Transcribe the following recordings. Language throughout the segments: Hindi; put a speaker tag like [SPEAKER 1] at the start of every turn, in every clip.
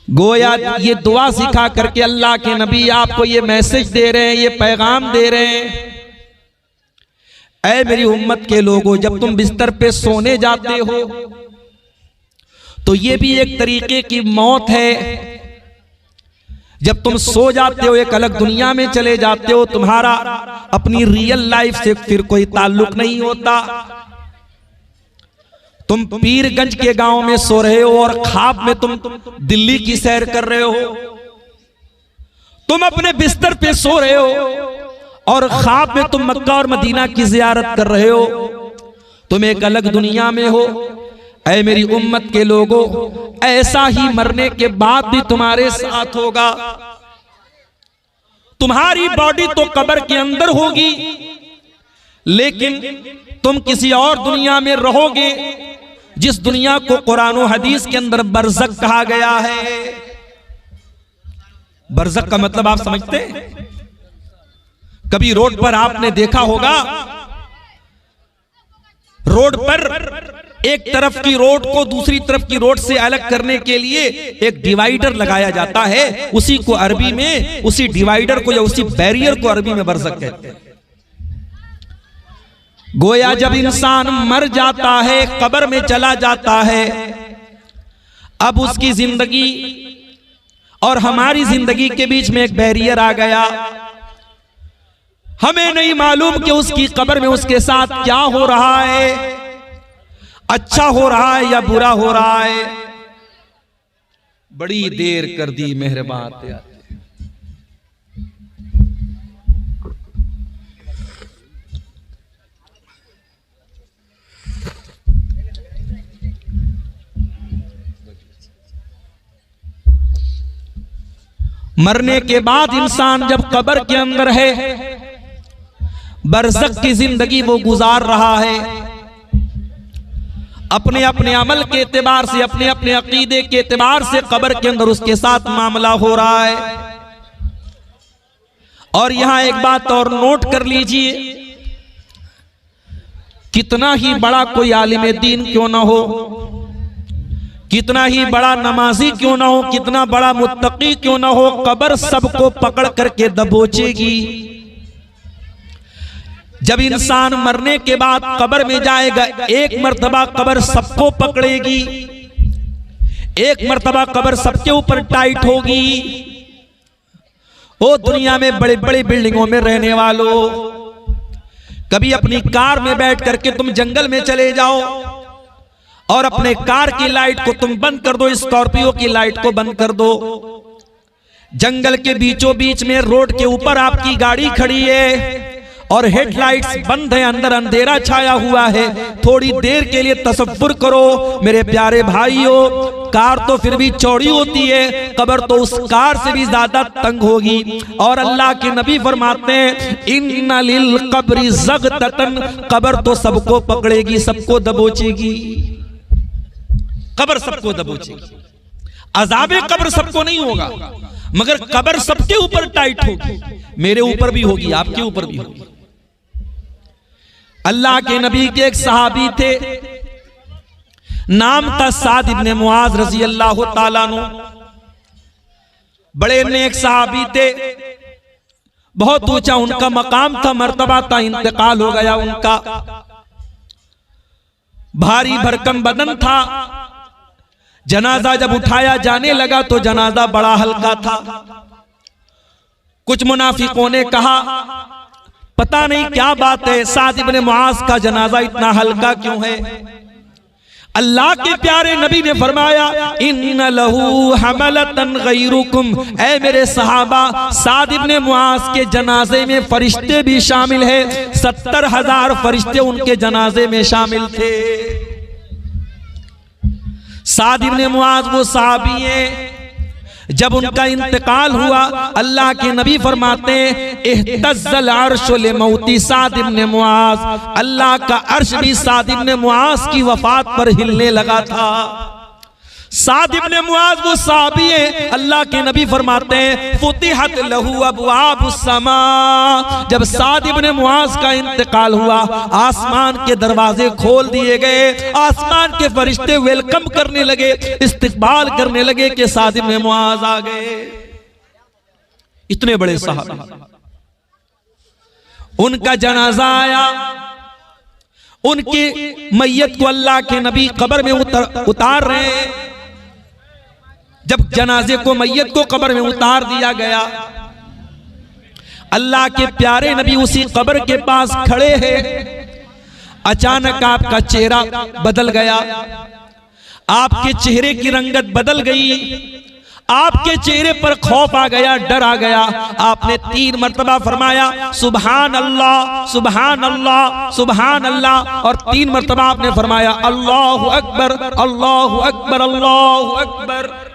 [SPEAKER 1] गोया ये दुआ सिखा करके अल्लाह के नबी आपको ये मैसेज दे रहे हैं, ये पैगाम दे रहे हैं, ऐ मेरी उम्मत के लोगों, जब तुम बिस्तर पे सोने जाते हो तो ये भी एक तरीके की मौत है। जब तुम सो जाते हो एक अलग दुनिया में चले जाते हो, तुम्हारा अपनी रियल लाइफ से फिर कोई ताल्लुक नहीं होता। तुम पीरगंज के गांव में सो रहे हो और ख्वाब में तुम दिल्ली की सैर कर रहे हो। तुम अपने बिस्तर पे सो रहे हो और ख्वाब में तुम मक्का और मदीना की जियारत कर रहे हो। तुम एक अलग दुनिया में हो। ऐ मेरी उम्मत के लोगों, ऐसा ही मरने के बाद भी तुम्हारे साथ होगा। तुम्हारी बॉडी तो कब्र के अंदर होगी, लेकिन तुम किसी और दुनिया में रहोगे, जिस दुनिया को कुरान और हदीस के अंदर बरज़ख कहा गया है। बरज़ख का मतलब आप समझते हैं? कभी रोड पर आपने देखा होगा, रोड पर एक तरफ की रोड को दूसरी तरफ की रोड से अलग करने के लिए एक डिवाइडर लगाया जाता है। उसी को अरबी में, उसी डिवाइडर को या उसी बैरियर को अरबी में बरज़ख कहते हैं। गोया जब इंसान मर जाता है, कब्र में चला जाता है, अब उसकी जिंदगी और हमारी जिंदगी के बीच में एक बैरियर आ गया। हमें नहीं मालूम कि उसकी कब्र में उसके साथ क्या हो रहा है, अच्छा हो रहा है या बुरा हो रहा है। बड़ी देर कर दी मेहरबान। मरने के बाद इंसान जब कब्र के अंदर है, बरज़ख की जिंदगी वो गुजार रहा है। अपने अपने अमल के एतबार से, अपने अपने अकीदे के एतबार से कब्र के अंदर उसके साथ मामला हो रहा है। और यहां एक बात और नोट कर लीजिए, कितना ही बड़ा कोई आलिम दीन क्यों ना हो, कितना ही बड़ा नमाजी क्यों ना हो, कितना बड़ा मुत्तकी क्यों ना हो, कब्र सबको पकड़ करके दबोचेगी। जब इंसान मरने के बाद कब्र में जाएगा, एक मर्तबा कब्र सबको पकड़ेगी, एक मर्तबा कब्र सबके ऊपर टाइट होगी। ओ दुनिया में बड़े बड़े बिल्डिंगों में रहने वालों, कभी अपनी कार में बैठ करके तुम जंगल में चले जाओ और अपने कार की लाइट को तुम बंद कर दो, स्कॉर्पियो की लाइट को बंद कर दो। जंगल के बीचों बीच में रोड के ऊपर आपकी गाड़ी खड़ी है और हेडलाइट्स बंद है, अंदर अंधेरा छाया हुआ है। थोड़ी देर के लिए तसव्वुर करो मेरे प्यारे भाइयों, कार तो फिर भी चौड़ी होती है, कब्र तो उस कार से भी ज्यादा तंग होगी। और अल्लाह के नबी फरमाते हैं, इन्ना लिल कब्रि ज़ग़ततन, कब्र तो सबको पकड़ेगी, सबको दबोचेगी। कब्र सबको दबोचेगी। अज़ाबे कब्र सबको नहीं होगा, मगर कब्र सबके ऊपर टाइट होगी। मेरे ऊपर भी होगी, आपके ऊपर भी होगी। अल्लाह के नबी के एक सहाबी थे, नाम था साद इब्ने मुआज रज़ी अल्लाह ताला अन्हु। बड़े नेक सहाबी थे, बहुत ऊंचा उनका मकाम था, मर्तबा था, इंतकाल हो गया उनका। भारी भरकम बदन था। जनाजा जब उठाया जाने लगा तो जनाजा बड़ा हल्का था। कुछ मुनाफिकों ने कहा, पता नहीं क्या बात है, साद इब्ने मुआज का जनाजा इतना हल्का क्यों है। अल्लाह के प्यारे नबी ने फरमाया, इन्ना लहू हमलतन गैरुकुम, ऐ मेरे सहाबा, साद इब्ने मुआज के जनाजे में फरिश्ते भी शामिल है। 70,000 फरिश्ते उनके जनाजे में शामिल थे। साद इब्ने मुआज वो सहाबी हैं, जब उनका इंतकाल हुआ अल्लाह के नबी फरमाते हैं, इhtज़ल अर्श लिमौती साद इब्ने मुआज, अल्लाह का अर्श भी साद इब्ने मुआज की वफात पर हिलने लगा था। साद इब्ने मुआज वो साहबी है, अल्लाह के नबी फरमाते हैं फुतिहत लहू अबवाबुस समा। जब साद इब्ने मुआज का इंतकाल हुआ, आसमान के दरवाजे खोल दिए गए, आसमान के फरिश्ते वेलकम करने लगे, इस्तकबाल करने लगे कि साद इब्ने मुआज आ गए। इतने बड़े साहबी, उनका जनाजा आया, उनकी मैयत को अल्लाह के नबी कब्र में उतार रहे हैं। जब जनाजे को, मैयत को कब्र में उतार दिया गया, अल्लाह के प्यारे नबी उसी कब्र के पास खड़े हैं। अचानक आपका चेहरा बदल गया, आपके चेहरे की रंगत बदल गई, आपके चेहरे पर खौफ आ गया, डर आ गया। आपने 3 मर्तबा फरमाया सुभान अल्लाह, सुभान अल्लाह, सुभान अल्लाह, और 3 मर्तबा आपने फरमाया अल्लाहु अकबर, अल्लाहु अकबर, अल्लाहु अकबर।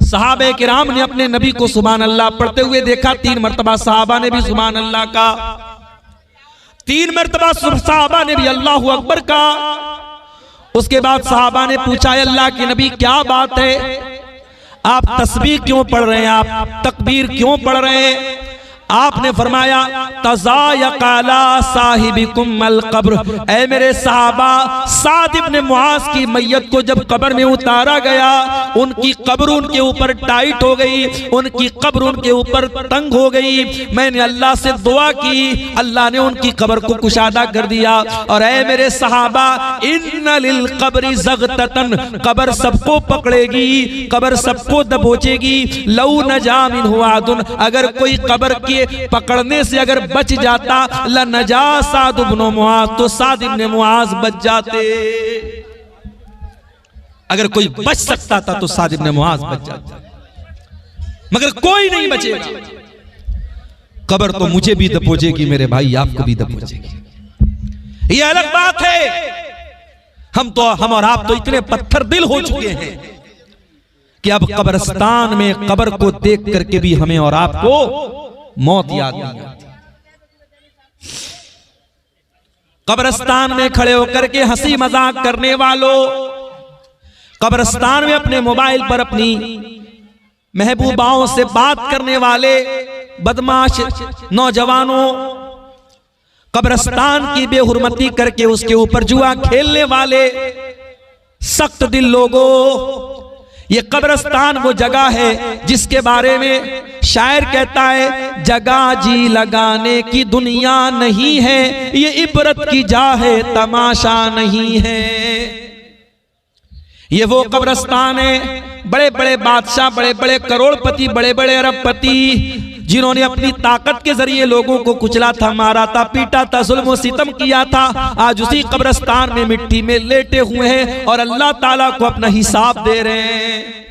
[SPEAKER 1] सहाबे किराम ने अपने नबी को सुभान अल्लाह पढ़ते हुए देखा। 3 मर्तबा सहाबा ने भी सुभान अल्लाह का, 3 मर्तबा सहाबा ने भी अल्लाहु अकबर का। उसके बाद सहाबा ने पूछा अल्लाह के नबी क्या बात है, आप तस्बीह क्यों पढ़ रहे हैं, आप तकबीर क्यों पढ़ रहे हैं? आपने फरमाया तज़ायक़ला साहिबिकुम अल कब्र, ऐ मेरे सहाबा, साद इब्ने मुआज की मैयत को जब कब्र में उतारा गया, उनकी कब्र उनके ऊपर टाइट हो गई, उनकी कब्र उनके ऊपर तंग हो गई। मैंने अल्लाह से दुआ की, अल्लाह ने उनकी कब्र को कुशादा कर दिया। और ऐ मेरे सहाबा, इन्ना लिल कब्रि ज़ग़ततन, कब्र सबको पकड़ेगी, कब्र सबको दबोचेगी। लौ नजा मिन्हु आदुन, अगर कोई कब्र के पकड़ने से अगर बच जाता, लनजा साद इब्ने मुआज, तो साद इब्ने मुआज बच जाते। अगर कोई बच सकता था तो साद इब्ने मुआज बच जाता, मगर कोई नहीं बचेगा। कब्र तो मुझे भी दबोचेगी मेरे भाई, आपको भी दबोचेगी, ये अलग बात है। हम और आप तो इतने पत्थर दिल हो चुके हैं कि अब कब्रिस्तान में कब्र को देख करके भी हमें और आपको मौत याद नहीं आती। कब्रिस्तान में खड़े होकर के हंसी मजाक करने वालों, कब्रिस्तान में अपने मोबाइल पर अपनी महबूबाओं से बात करने वाले बदमाश नौजवानों, कब्रिस्तान की बेहुरमती करके उसके ऊपर जुआ खेलने वाले सख्त दिल लोगों, ये कब्रिस्तान वो जगह है जिसके बारे में शायर कहता है जगह जी लगाने की दुनिया नहीं है, ये इबरत की जा है तमाशा नहीं है। ये वो कब्रिस्तान है, बड़े बड़े बादशाह, बड़े बड़े करोड़पति, बड़े बड़े अरबपति, जिन्होंने अपनी ताकत के जरिए लोगों को कुचला था, मारा था, पीटा था, जुल्म सितम किया था, आज उसी कब्रिस्तान में मिट्टी में लेटे हुए हैं और अल्लाह ताला को अपना हिसाब दे रहे हैं।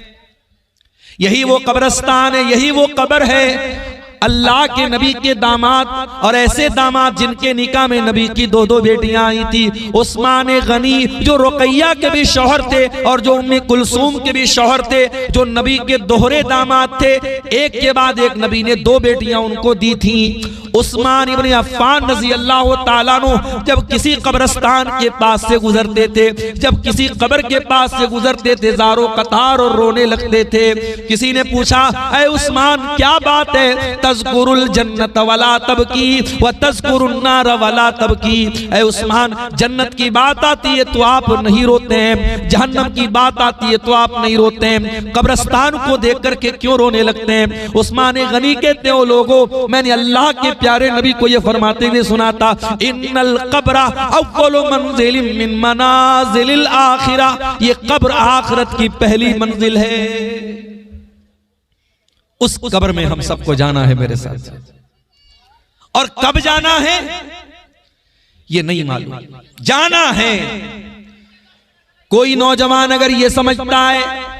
[SPEAKER 1] यही वो कब्रिस्तान है, यही वो कब्र है। अल्लाह के नबी के दामाद, और ऐसे दामाद जिनके निकाह में नबी की 2 बेटियां आई थी। उस्मान गनी जो रुकैया के भी शौहर थे और जो उम्मे कुलसूम के भी शौहर थे, जो नबी के दोहरे दामाद थे, एक के बाद एक नबी ने 2 बेटियां उनको दी थी। उस्मान इब्ने अफ़्फ़ान रज़ी अल्लाह ताला अन्हु जब किसी कब्रिस्तान के पास से गुजरते थे, जब किसी कब्र के पास से गुजरते थे, ज़ारो कतार और रोने लगते थे। किसी ने पूछा ऐ उस्मान क्या बात है, तज़कुरुल जन्नत वला तबकी व तज़कुरुन नार वला तबकी। ऐ उस्मान, जन्नत की बात आती है तो आप नहीं रोते हैं, जहन्नम की बात आती है तो आप नहीं रोते हैं, कब्रिस्तान को देख करके क्यों रोने लगते हैं? उस्मान गनी कहते हो लोगों, मैंने अल्लाह के प्यारे नबी को ये फरमाते हुए सुना था, इन्नल कब्र अव्वलु मंजिलिन मिन मनाजिलिल आखिरा, ये कब्र आखिरत की पहली मंजिल है। उस कब्र में हम सबको जाना है मेरे साथ, और कब जाना है ये नहीं मालूम, जाना है। कोई नौजवान अगर ये समझता है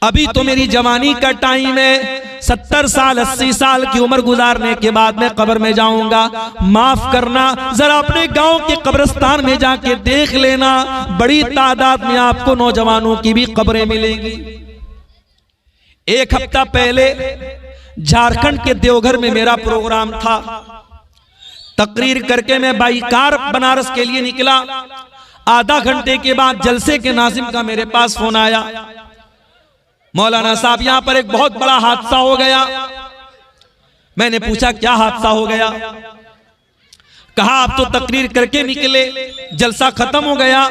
[SPEAKER 1] अभी तो मेरी जवानी का टाइम है, 70 साल 80 साल की उम्र गुजारने के बाद मैं कब्र में जाऊंगा, माफ करना, जरा अपने गांव के कब्रिस्तान में जाके देख लेना, बड़ी तादाद में आपको नौजवानों की भी कब्रें मिलेंगी। एक हफ्ता पहले झारखंड के देवघर में मेरा प्रोग्राम था। तकरीर करके मैं बाइकार बनारस के लिए निकला। आधा घंटे के बाद जलसे के नाज़िम का मेरे पास फोन आया, मौलाना साहब यहां पर एक बहुत बड़ा हादसा हो गया। मैंने पूछा क्या हादसा हो गया? कहा आप तो तकरीर करके निकले, जलसा खत्म हो गया,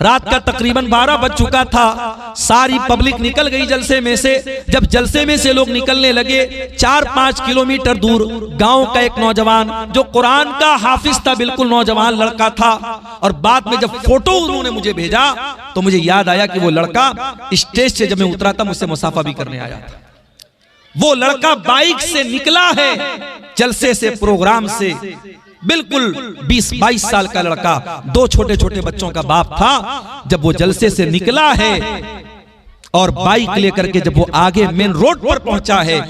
[SPEAKER 1] रात का तकरीबन 12 बज चुका था, सारी पब्लिक निकल गई जलसे में से। जब जलसे में से लोग निकलने लगे, 4-5 किलोमीटर दूर गांव का एक नौजवान जो कुरान का हाफिज था, बिल्कुल नौजवान लड़का था, और बाद में जब फोटो उन्होंने मुझे भेजा तो मुझे याद आया कि वो लड़का स्टेज से जब मैं उतरा था मुझसे मुसाफा भी करने आया था। वो लड़का बाइक से निकला है जलसे से, प्रोग्राम से, बिल्कुल 20-22 साल का लड़का, 2 छोटे छोटे बच्चों का बाप था। जब वो जलसे से निकला है और बाइक लेकर के जब वो आगे मेन रोड पर पहुंचा है,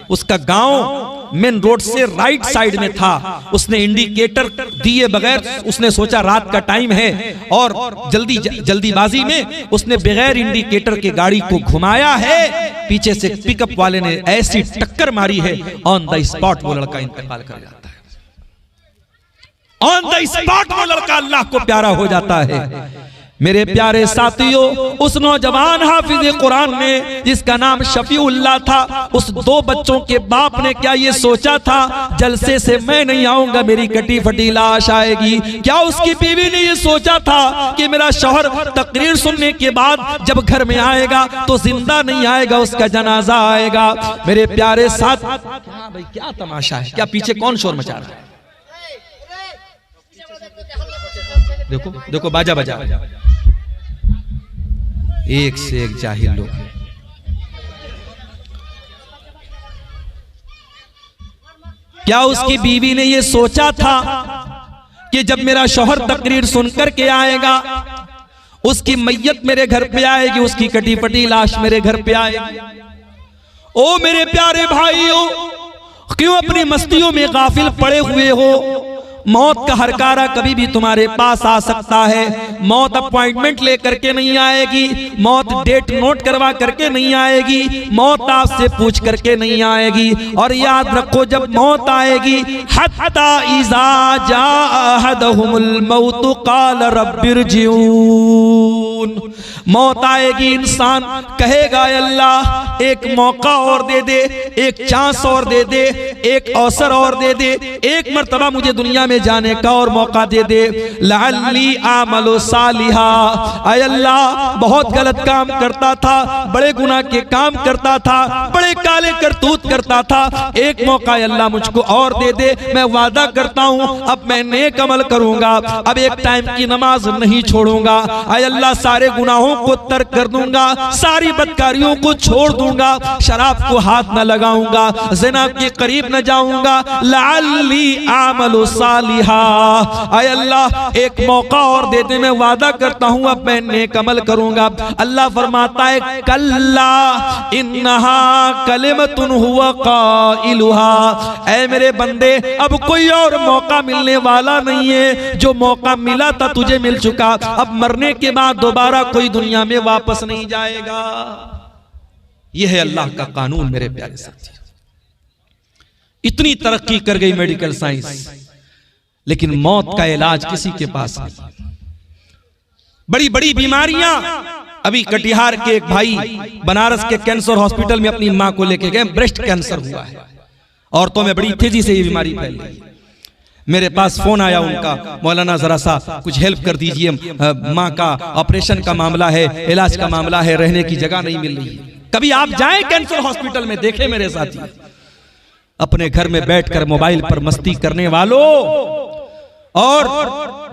[SPEAKER 1] उसका गांव मेन रोड से राइट साइड में था, उसने इंडिकेटर दिए बगैर, उसने सोचा रात का टाइम है और जल्दीबाजी में उसने बगैर इंडिकेटर के गाड़ी को घुमाया है। पीछे से पिकअप वाले ने ऐसी टक्कर मारी है, ऑन द स्पॉट वो लड़का इंतकाल कर जाता है। ऑन द स्पॉट वो लड़का अल्लाह को प्यारा हो जाता है। मेरे प्यारे साथियों, उस नौजवान हाफिज कुरान ने जिसका नाम शफीउल्लाह था, उस 2 बच्चों के बाप ने क्या ये सोचा था जलसे से मैं नहीं आऊंगा, मेरी कटी फटी लाश आएगी? क्या उसकी बीवी ने ये सोचा था कि मेरा शौहर तकरीर सुनने के बाद जब घर में आएगा तो जिंदा नहीं आएगा, उसका जनाजा आएगा? मेरे प्यारे साथ भाई क्या तमाशा है, क्या पीछे कौन शोर मचा रहा है? देखो देखो बाजा बजा, एक से एक जाहिल लोग। क्या उसकी बीवी ने यह सोचा था कि जब मेरा शौहर तकरीर सुनकर के आएगा, उसकी मैयत मेरे घर पे आएगी, उसकी कटी फटी लाश मेरे घर पे आएगी? ओ मेरे प्यारे भाइयों, क्यों अपनी मस्तियों में गाफिल पड़े हुए हो? मौत का हरकारा कभी भी तुम्हारे पास आ सकता है। मौत अपॉइंटमेंट लेकर के नहीं आएगी, मौत डेट नोट करवा करके नहीं आएगी, मौत आपसे पूछ करके नहीं आएगी। और याद रखो, जब मौत आएगी, हत्ता इज़ा जाअहदहुमुल मौत क़ाल रब्बिरजिऊन, मौत आएगी, इंसान कहेगा अल्लाह एक मौका और दे दे, एक चांस और दे दे, एक अवसर और दे दे, एक मर्तबा मुझे दुनिया में जाने का और मौका दे दे। लअल्ली आमलु सालिहा, आय अल्लाह बहुत गलत काम करता था, बड़े गुनाह के काम करता था, बड़े काले करतूत करता था, एक मौका अल्लाह मुझको और दे दे, मैं वादा करता हूं अब मैं नेक अमल करूंगा, अब एक टाइम की नमाज नहीं छोड़ूंगा, आय अल्लाह सारे गुनाहों को तर्क कर दूंगा, सारी बदकारियों को छोड़ दूंगा, शराब को हाथ न लगाऊंगा, ज़िना के करीब न जाऊंगा। लअल्ली आमलु सालिहा, आय अल्लाह एक मौका और दे दे, मैं वादा करता हूं अब मैं नेक अमल करूंगा। अल्लाह फरमाता है कल्ला इन्नहा कलिमतुन हुवा काइलुहा, ऐ मेरे बंदे अब कोई और मौका मिलने वाला नहीं है, जो मौका मिला था तुझे मिल चुका, अब मरने के बाद दोबारा कोई दुनिया में वापस नहीं जाएगा। यह है अल्लाह का कानून। मेरे प्यारे साथी, इतनी तरक्की कर गई मेडिकल साइंस, लेकिन मौत का इलाज किसी के पास नहीं। बड़ी बड़ी बीमारियां, अभी कटिहार के एक भाई बनारस के कैंसर हॉस्पिटल में अपनी मां को लेके गए, ब्रेस्ट कैंसर हुआ है, औरतों में बड़ी तेजी से ये बीमारी फैल रही है। मेरे पास फोन आया उनका, मौलाना जरा सा कुछ हेल्प कर दीजिए, माँ का ऑपरेशन का मामला है, इलाज का मामला है, रहने की जगह नहीं मिल रही है। कभी आप जाएं कैंसर हॉस्पिटल में, देखें मेरे साथी, अपने घर में बैठकर मोबाइल पर मस्ती करने वालों और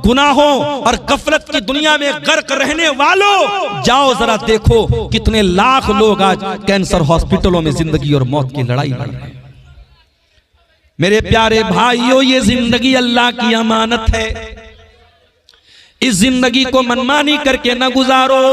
[SPEAKER 1] गुनाहों और गफलत की दुनिया में गर्क रहने वालों, जाओ जरा देखो कितने लाख लोग आज कैंसर हॉस्पिटलों में जिंदगी और मौत की लड़ाई लड़ रहे हैं। मेरे प्यारे भाइयों, ये जिंदगी अल्लाह की अमानत है, इस जिंदगी को मनमानी करके न गुजारो।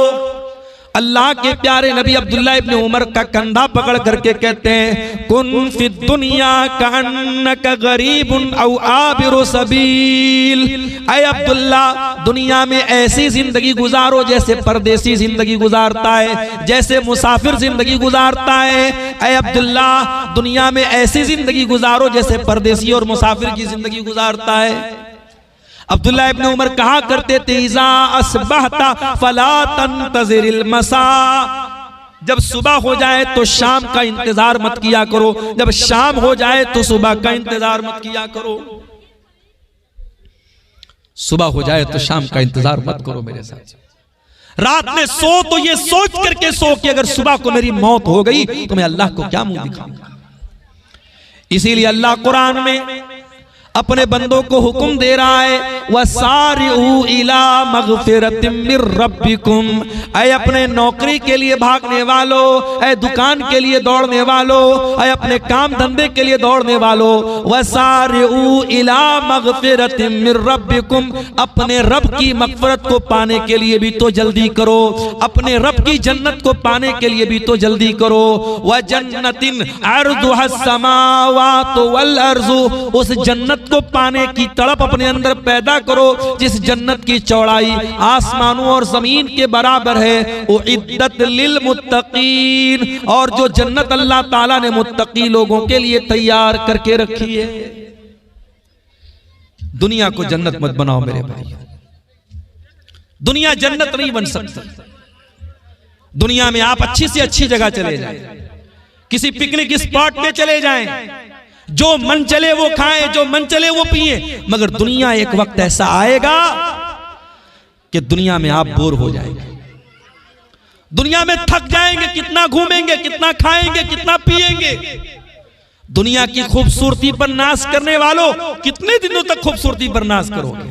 [SPEAKER 1] अल्लाह के प्यारे नबी अब्दुल्ला इब्ने उमर का कंधा पकड़ करके कहते हैं, कुन फी दुनिया कअन्नका गरीबुन औ आबिरु सबील। ऐ अब्दुल्ला, दुनिया में ऐसी जिंदगी गुजारो जैसे परदेसी जिंदगी गुजारता है, जैसे मुसाफिर जिंदगी गुजारता है। ऐ अब्दुल्ला, दुनिया में ऐसी जिंदगी गुजारो जैसे परदेसी और मुसाफिर की जिंदगी गुजारता है। अब्दुल्ला इब्ने उमर कहा करते थे, इज़ा अस्बहता फला तंतज़िरिल मसा। जब सुबह हो जाए तो शाम का इंतजार मत किया करो, जब शाम हो जाए तो सुबह का इंतजार मत किया करो। सुबह हो जाए तो शाम का इंतजार मत करो मेरे साथ। रात में सो तो ये सोच करके सो कि अगर सुबह को मेरी मौत हो गई तो मैं अल्लाह को क्या मुंह दिखाऊंगा। इसीलिए अल्लाह कुरान में अपने बंदों को हुक्म दे रहा है, वसारिऊ इला मगफिरतिम मिर रब्बिकुम। ऐ अपने नौकरी के लिए भागने वालों, ऐ दुकान के लिए दौड़ने वालों, ऐ अपने काम धंधे के लिए दौड़ने वालों, वसारिऊ इला मगफिरतिम मिर रब्बिकुम। अपने रब की मगफिरत को पाने के लिए भी तो जल्दी करो, अपने रब की जन्नत को पाने के लिए भी तो जल्दी करो। व जन्नतिन अर्जुहस समावातु वल अर्जु। उस जन्नत को पाने की तड़प अपने अंदर पैदा करो जिस जन्नत की चौड़ाई आसमानों और जमीन के बराबर है। उइद्दत लिल मुत्तकीन। और जो जन्नत अल्लाह ताला ने मुत्तकी लोगों के लिए तैयार करके रखी है। दुनिया को जन्नत मत बनाओ मेरे भाई, दुनिया जन्नत नहीं बन सकती। दुनिया में आप अच्छी से अच्छी जगह चले जाएं, किसी पिकनिक स्पॉट पे चले जाएं, जो मन चले वो खाएं, जो मन चले वो पिए, मगर दुनिया एक वक्त ऐसा आएगा कि दुनिया में आप बोर हो जाएंगे, दुनिया में थक जाएंगे। कितना घूमेंगे, कितना खाएंगे, कितना पिएंगे। दुनिया की खूबसूरती पर नाश करने वालों, कितने दिनों तक खूबसूरती पर नाश करोगे।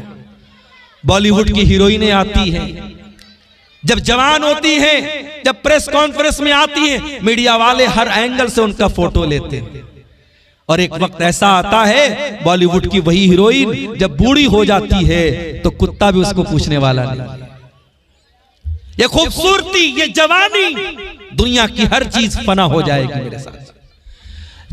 [SPEAKER 1] बॉलीवुड की हीरोइनें आती हैं, जब जवान होती हैं, जब प्रेस कॉन्फ्रेंस में आती हैं, मीडिया वाले हर एंगल से उनका फोटो लेते हैं। और एक वक्त ऐसा आता है, बॉलीवुड की वही हीरोइन जब बूढ़ी हो जाती है तो कुत्ता भी उसको पूछने वाला नहीं। ये खूबसूरती, ये जवानी, दुनिया की हर चीज फना हो जाएगी मेरे साथ।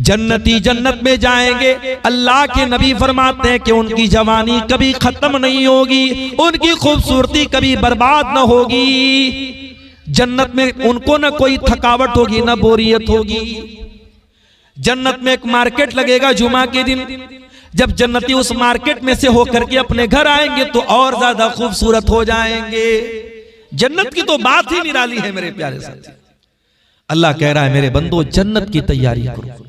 [SPEAKER 1] जन्नती जन्नत में जाएंगे। अल्लाह के नबी फरमाते हैं कि उनकी जवानी कभी खत्म नहीं होगी, उनकी खूबसूरती कभी बर्बाद न होगी। जन्नत में उनको न कोई थकावट होगी, न बोरियत होगी। जन्नत में एक मार्केट लगेगा जुमा के दिन, जब जन्नती उस मार्केट में से होकर के अपने घर आएंगे तो और ज्यादा खूबसूरत हो जाएंगे। जन्नत की तो बात ही निराली है मेरे प्यारे साथी। अल्लाह कह रहा है मेरे बंदो जन्नत की तैयारी करो,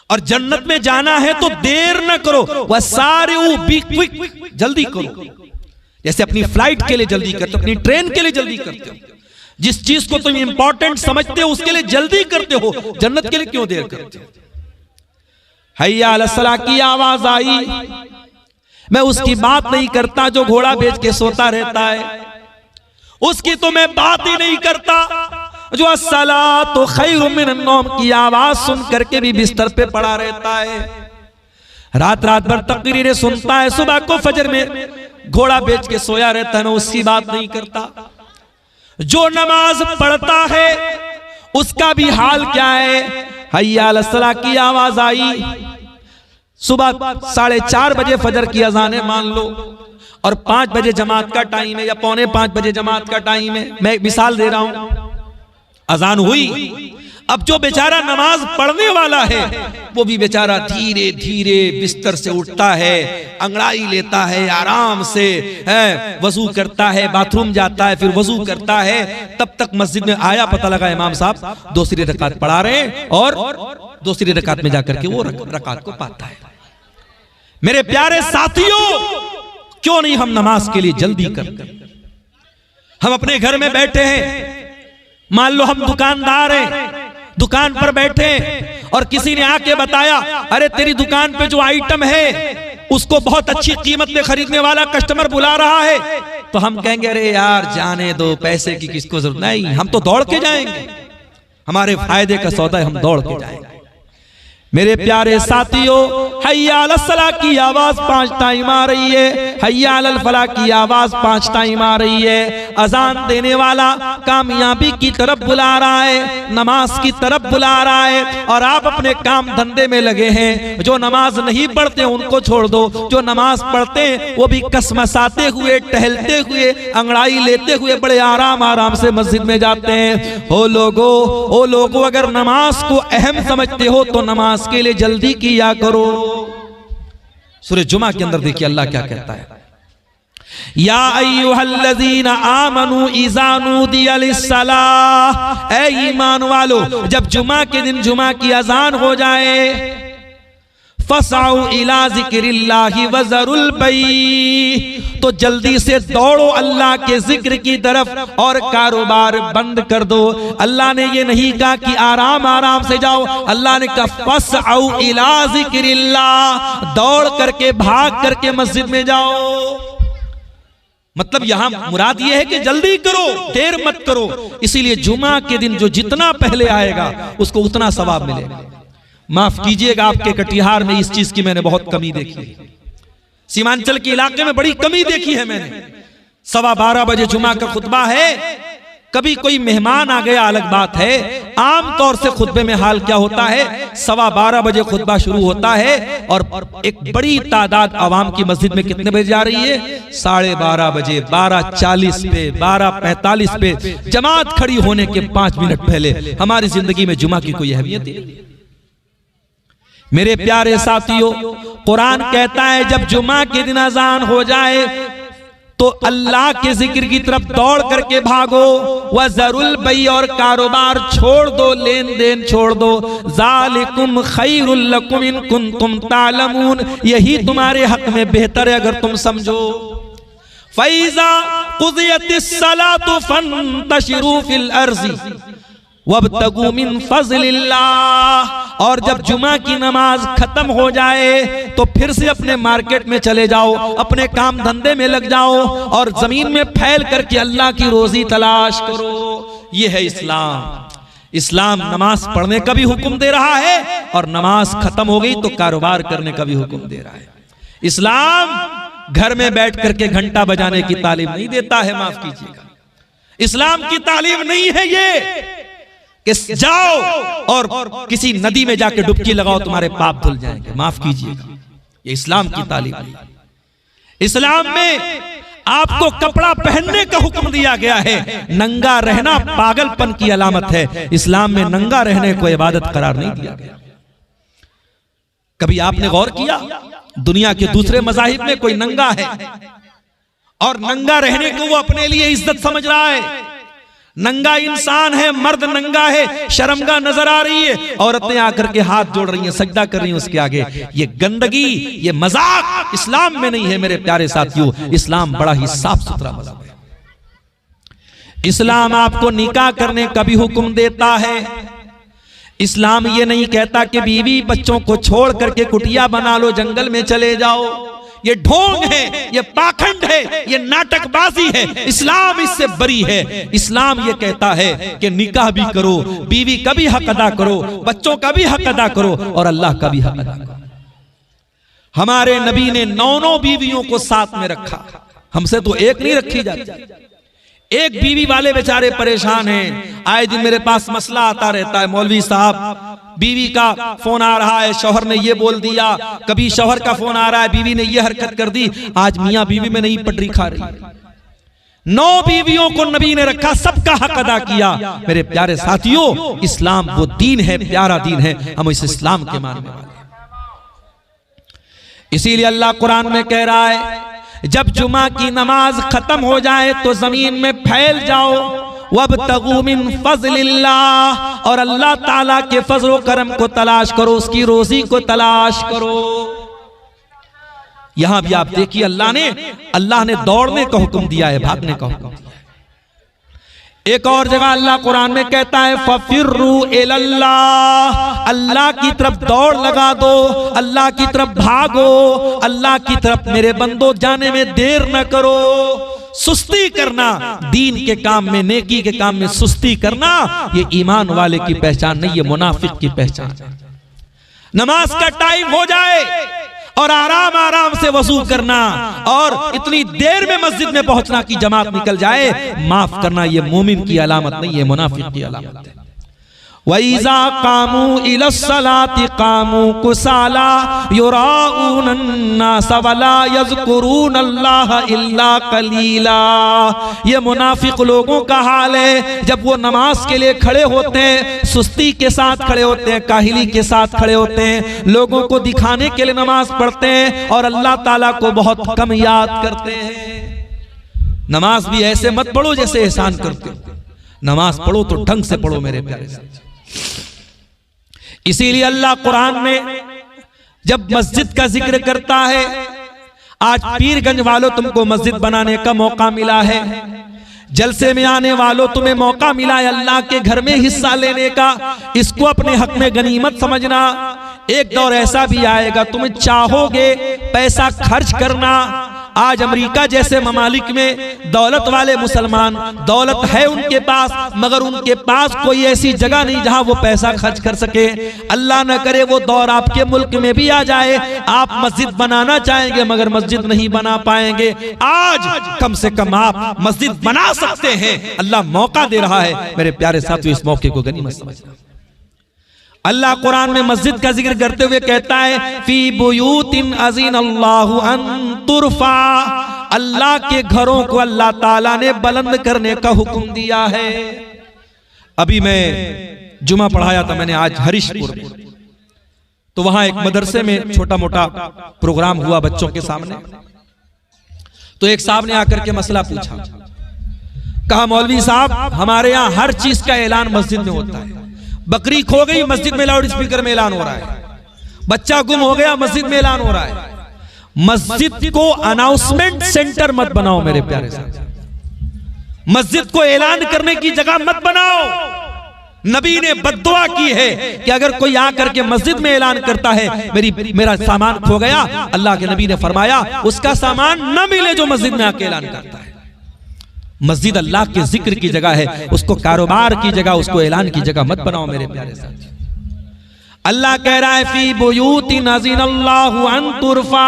[SPEAKER 1] और जन्नत में जाना है तो देर न करो। वसारिऊ बी क्विक, जल्दी करो। जैसे अपनी फ्लाइट के लिए जल्दी करते हो, अपनी ट्रेन के लिए जल्दी करते हो, जिस चीज को तुम इंपॉर्टेंट समझते हो उसके लिए जल्दी करते हो, जन्नत के लिए क्यों देर करते हो। हैया अला सलाह की आवाज आई। मैं उसकी बात नहीं करता जो घोड़ा बेच के सोता रहता है, उसकी तो मैं बात ही नहीं करता जो अस्सलातु खैरुम मिनन नौम की आवाज सुन करके भी बिस्तर पे पड़ा रहता है, रात रात भर तकरीरें सुनता है, सुबह को फजर में घोड़ा बेच के सोया रहता है। मैं उसकी बात नहीं करता। जो नमाज पढ़ता है उसका भी हाल क्या है। हैया अला सलाह की आवाज आई। सुबह 4:30 बजे फजर की अजान है मान लो, और 5 बजे जमात का टाइम है या 4:45 बजे जमात का टाइम है। मैं एक मिसाल दे रहा हूं। अजान हुई, अब जो बेचारा नमाज पढ़ने वाला है वो भी बेचारा धीरे धीरे बिस्तर से उठता है, अंगड़ाई लेता है, आराम से है, वजू करता है, बाथरूम जाता है, फिर वजू करता है। तब तक मस्जिद में आया, पता लगा इमाम साहब दूसरी रकात पढ़ा रहे हैं, और दूसरी रकात में जाकर के वो रकात को पाता है। मेरे प्यारे साथियों, क्यों नहीं हम नमाज के लिए जल्दी करते। हम अपने घर में बैठे हैं, मान लो हम दुकानदार हैं, दुकान पर बैठे और किसी ने आके बताया अरे तेरी दुकान पे जो आइटम है उसको बहुत अच्छी कीमत में खरीदने वाला कस्टमर बुला रहा है, तो हम कहेंगे अरे यार जाने दो, पैसे की किसको जरूरत नहीं, हम तो दौड़ के जाएंगे, हमारे फायदे का सौदा है, हम दौड़ के जाएंगे। मेरे प्यारे साथियों, हय्या अलल सलाह की आवाज 5 टाइम आ रही है, हय्या अलल फलाह की आवाज 5 टाइम आ रही है। अजान देने वाला कामयाबी की तरफ बुला रहा है, नमाज की तरफ बुला रहा है, और आप अपने काम धंधे में लगे हैं। जो नमाज नहीं पढ़ते उनको छोड़ दो, जो नमाज पढ़ते हैं वो भी कसमसाते हुए, टहलते हुए, अंगड़ाई लेते हुए बड़े आराम आराम से मस्जिद में जाते हैं। ओ लोगों, अगर नमाज को अहम समझते हो तो नमाज के लिए जल्दी किया करो। सूरह जुमा के अंदर देखिए अल्लाह क्या कहता है, या अय्युहल्लज़ीना आमनू इज़ा नूदिया लिस्सलाह, ऐ ईमान वालो जब जुमा के दिन जुमा की अजान हो जाए, फसाउ इला ज़िक्रिल्लाहि वज़रुल बई, तो जल्दी से दौड़ो अल्लाह के जिक्र की तरफ और कारोबार बंद कर दो। अल्लाह ने ये नहीं कहा कि आराम आराम से जाओ, अल्लाह ने कहा फसाउ इला ज़िक्रिल्लाह, दौड़ करके भाग करके मस्जिद में जाओ। मतलब यहां मुराद यह है कि जल्दी करो, देर मत करो। इसीलिए जुमा के दिन जो जितना पहले आएगा उसको उतना सवाब मिलेगा। माफ कीजिएगा, आपके कटिहार में इस चीज की मैंने बहुत कमी देखी है, सीमांचल के इलाके में बड़ी कमी देखी है मैंने। 12:15 बजे जुमा का खुतबा है, कभी कोई मेहमान आ गया अलग बात है, आमतौर से खुतबे में हाल क्या होता है, 12:15 बजे खुतबा शुरू होता है और एक बड़ी तादाद आवाम की मस्जिद में कितने बजे जा रही है, 12:30 बजे, 12:40 पे, 12:45 पे, जमात खड़ी होने के 5 मिनट पहले। हमारी जिंदगी में जुमा की कोई अहमियत है? मेरे प्यारे साथियों, कुरान कहता है जब जुमा के दिन अजान हो जाए तो अल्लाह के जिक्र की तरफ दौड़ करके भागो, वज़रुल बई, और कारोबार छोड़ दो, लेन देन छोड़ दो। ज़ालिकुम खैरुल लकुम इन कुंतुम तालमून, यही तुम्हारे हक में बेहतर है अगर तुम समझो। फ़ैज़ा क़ुज़ियतिस सलातु फंतशिरू फिल अर्ज़ि वब्तगू मिन फ़ज़लिल्लाह, और जब जुमा की नमाज खत्म हो जाए तो फिर से अपने मार्केट में चले जाओ, अपने काम धंधे में लग जाओ और जमीन में फैल करके अल्लाह की रोजी तलाश करो। ये है इस्लाम। इस्लाम नमाज पढ़ने का भी हुक्म दे रहा है और नमाज खत्म हो गई तो कारोबार करने का भी हुक्म दे रहा है। इस्लाम घर में बैठ करके घंटा बजाने की तालीम नहीं देता है, माफ कीजिएगा। इस्लाम की तालीम नहीं है ये कि जाओ और किसी नदी में जाके डुबकी लगाओ तुम्हारे पाप धुल जाएंगे, माफ कीजिएगा, ये इस्लाम की तालीम नहीं। इस्लाम में आपको कपड़ा पहनने का हुक्म दिया गया है, नंगा रहना पागलपन की अलामत है। इस्लाम में नंगा रहने को इबादत करार नहीं दिया गया। कभी आपने गौर किया, दुनिया के दूसरे मज़ाहिब में कोई नंगा है और नंगा रहने को वो अपने लिए इज्जत समझ रहा है। नंगा इंसान है, मर्द नंगा है, शर्मगा नजर आ रही है, औरतें आकर के हाथ जोड़ रही हैं, सजदा कर रही हैं उसके आगे। ये गंदगी, ये मजाक इस्लाम में नहीं है मेरे प्यारे साथियों। इस्लाम बड़ा ही साफ सुथरा मज़हब है। इस्लाम आपको निकाह करने का भी हुक्म देता है। इस्लाम ये नहीं कहता कि बीवी बच्चों को छोड़ करके कुटिया बना लो, जंगल में चले जाओ। ये ढोंग है, ये पाखंड है, ये नाटकबाजी है। इस्लाम इससे बरी है। इस्लाम ये कहता है कि निकाह भी करो, बीवी का भी हक अदा करो, बच्चों का भी हक अदा करो और अल्लाह का भी हक अदा करो। हमारे नबी ने 9 बीवियों को साथ में रखा, हमसे तो एक नहीं रखी जाती। एक बीवी वाले बेचारे परेशान हैं, आए दिन मेरे पास मसला आता रहता है, मौलवी साहब बीवी का फोन आ रहा है, शौहर ने ये बोल दिया, कभी शौहर का फोन आ रहा है, बीवी ने ये हरकत कर दी, आज मियां बीवी में नहीं पटरी खा रही। 9 बीवियों को नबी ने रखा, सबका हक अदा किया। मेरे प्यारे साथियों, इस्लाम वो दीन है, प्यारा दीन है, हम इस इस्लाम के मानने वाले हैं। इसीलिए अल्लाह कुरान में कह रहा है जब जुमा की नमाज खत्म हो जाए तो जमीन में फैल जाओ, वब्तगू मिन फ़ज़लिल्लाह, और अल्लाह ताला के फजल व करम को तलाश करो, उसकी रोजी को तलाश करो। यहां भी आप देखिए अल्लाह ने दौड़ने का हुक्म दिया है, भागने का हुक्म दिया है। एक और जगह अल्लाह कुरान में कहता है फफिर्रू इलल्लाह, अल्लाह की तरफ दौड़ लगा दो, अल्लाह की तरफ भागो, अल्लाह की तरफ मेरे बंदो जाने में देर न करो। सुस्ती करना दीन के काम में, नेकी के काम में सुस्ती करना, ये ईमान वाले की पहचान नहीं, ये मुनाफिक की पहचान है। नमाज का टाइम हो जाए और आराम आराम से वजू करना और इतनी देर में मस्जिद में पहुंचना कि जमात निकल जाए, माफ करना ये मोमिन की अलामत नहीं, ये मुनाफिक की अलामत है। वइज़ा कामू इलस्सलाति कामू कुसाला युराऊनन नास वला यज़कुरूनल्लाह इल्ला कलीला। ये मुनाफिक लोगों का हाल है, जब वो नमाज के लिए खड़े होते हैं सुस्ती के साथ खड़े होते हैं, काहिली के साथ खड़े होते हैं, लोगों को दिखाने के लिए नमाज पढ़ते हैं और अल्लाह ताला को बहुत कम याद करते हैं। नमाज भी ऐसे मत पढ़ो जैसे एहसान करते हो, नमाज पढ़ो तो ढंग से पढ़ो मेरे प्यारे साथी। इसीलिए अल्लाह कुरान में जब मस्जिद का जिक्र करता है, आज पीरगंज वालों तुमको मस्जिद बनाने का मौका मिला है, जलसे में आने वालों तुम्हें मौका मिला है अल्लाह के घर में हिस्सा लेने का, इसको अपने हक में गनीमत समझना। एक दौर ऐसा भी आएगा तुम चाहोगे पैसा खर्च करना। आज अमेरिका जैसे ममालिक में दौलत वाले मुसलमान, दौलत है उनके पास, मगर उनके पास कोई ऐसी जगह नहीं जहां वो पैसा खर्च कर सके। अल्लाह न करे वो दौर आपके मुल्क में भी आ जाए, आप मस्जिद बनाना चाहेंगे मगर मस्जिद नहीं बना पाएंगे। आज कम से कम आप मस्जिद बना सकते हैं, अल्लाह मौका दे रहा है मेरे प्यारे साथियों, इस मौके को गनीमत समझना। अल्लाह कुरान में मस्जिद का जिक्र करते हुए कहता है फी बुयूतिन अज़ीनल्लाहु अन तुरफा, अल्लाह के घरों को अल्लाह ताला ने बुलंद करने का हुक्म दिया है। अभी मैं जुमा पढ़ाया था मैंने आज हरीशपुर में, तो वहां एक मदरसे में छोटा मोटा प्रोग्राम हुआ बच्चों के सामने। तो एक साहब ने आकर के मसला पूछा, कहा मौलवी साहब हमारे यहाँ हर चीज का ऐलान मस्जिद में होता है, बकरी खो गई मस्जिद में लाउड स्पीकर में ऐलान हो रहा है, बच्चा गुम हो गया मस्जिद में ऐलान हो रहा है। मस्जिद को अनाउंसमेंट सेंटर मत बनाओ मेरे प्यारे साथ, मस्जिद को ऐलान करने की जगह मत बनाओ। नबी ने बद्दुआ की है कि अगर कोई आकर के मस्जिद में ऐलान करता है मेरा सामान खो गया, अल्लाह के नबी ने फरमाया उसका सामान न मिले जो मस्जिद में आके ऐलान करता है। मस्जिद अल्लाह के जिक्र की जगह है, उसको कारोबार की जगह, उसको ऐलान की जगह मत बनाओ मेरे प्यारे साथी। अल्लाह कह रहा है फी बुयूतिन अज़ीनल्लाहु अन तुरफा,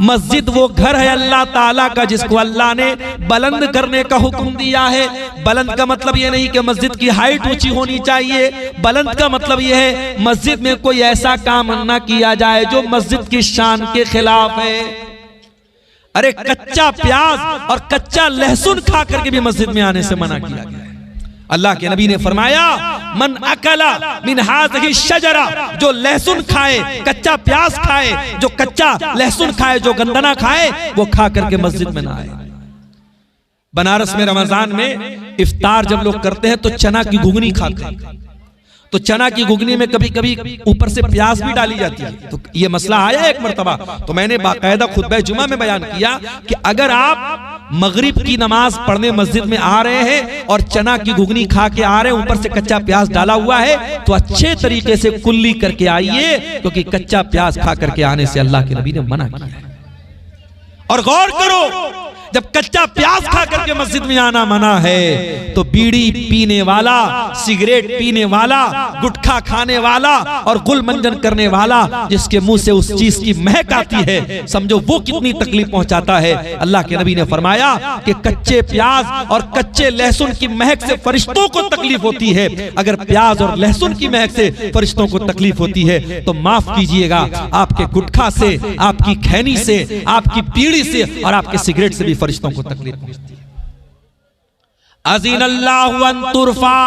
[SPEAKER 1] मस्जिद वो घर है अल्लाह ताला का जिसको अल्लाह ने बुलंद करने का हुक्म दिया है। बुलंद का मतलब ये नहीं कि मस्जिद की हाइट ऊंची होनी चाहिए, बुलंद का मतलब ये है मस्जिद में कोई ऐसा काम न किया जाए जो मस्जिद की शान के खिलाफ है। अरे कच्चा प्याज और कच्चा लहसुन खा करके भी मस्जिद में आने से मना किया गया है। अल्लाह के नबी ने फरमाया मन अकला मिन हाज़िही शजरा, जो लहसुन खाए, कच्चा प्याज खाए, जो कच्चा लहसुन खाए, जो गंदना खाए, वो खा करके मस्जिद में ना आए। बनारस में रमजान में इफ्तार जब लोग करते हैं तो चना की घुगनी खाते हैं, तो चना की घुगनी में कभी कभी ऊपर से प्याज भी डाली जाती है। तो ये मसला आया एक मर्तबा, तो मैंने बाकायदा खुतबा जुमा में बयान किया कि अगर आप मगरिब की नमाज पढ़ने मस्जिद में आ रहे हैं और चना की घुगनी खा के आ रहे हैं, ऊपर से कच्चा प्याज डाला हुआ है, तो अच्छे तरीके से कुल्ली करके आइए, क्योंकि कच्चा प्याज खा करके आने से अल्लाह के नबी ने मना किया है। और गौर करो, जब कच्चा प्याज खा करके मस्जिद में आना मना है, तो बीड़ी पीने वाला, सिगरेट पीने वाला, गुटखा खाने वाला और गुलमंजन करने वाला जिसके मुंह से उस चीज की महक आती है, समझो वो कितनी तकलीफ पहुंचाता है। अल्लाह के नबी ने फरमाया कि कच्चे प्याज और कच्चे लहसुन की महक से फरिश्तों को तकलीफ होती है। अगर प्याज और लहसुन की महक से फरिश्तों को तकलीफ होती है तो माफ कीजिएगा, आपके गुटखा से, आपकी खैनी से, आपकी बीड़ी से और आपके सिगरेट से भी फरिश्तों को तकलीफ पहुंचती है। अज़ीनल्लाहु अन तुरफा,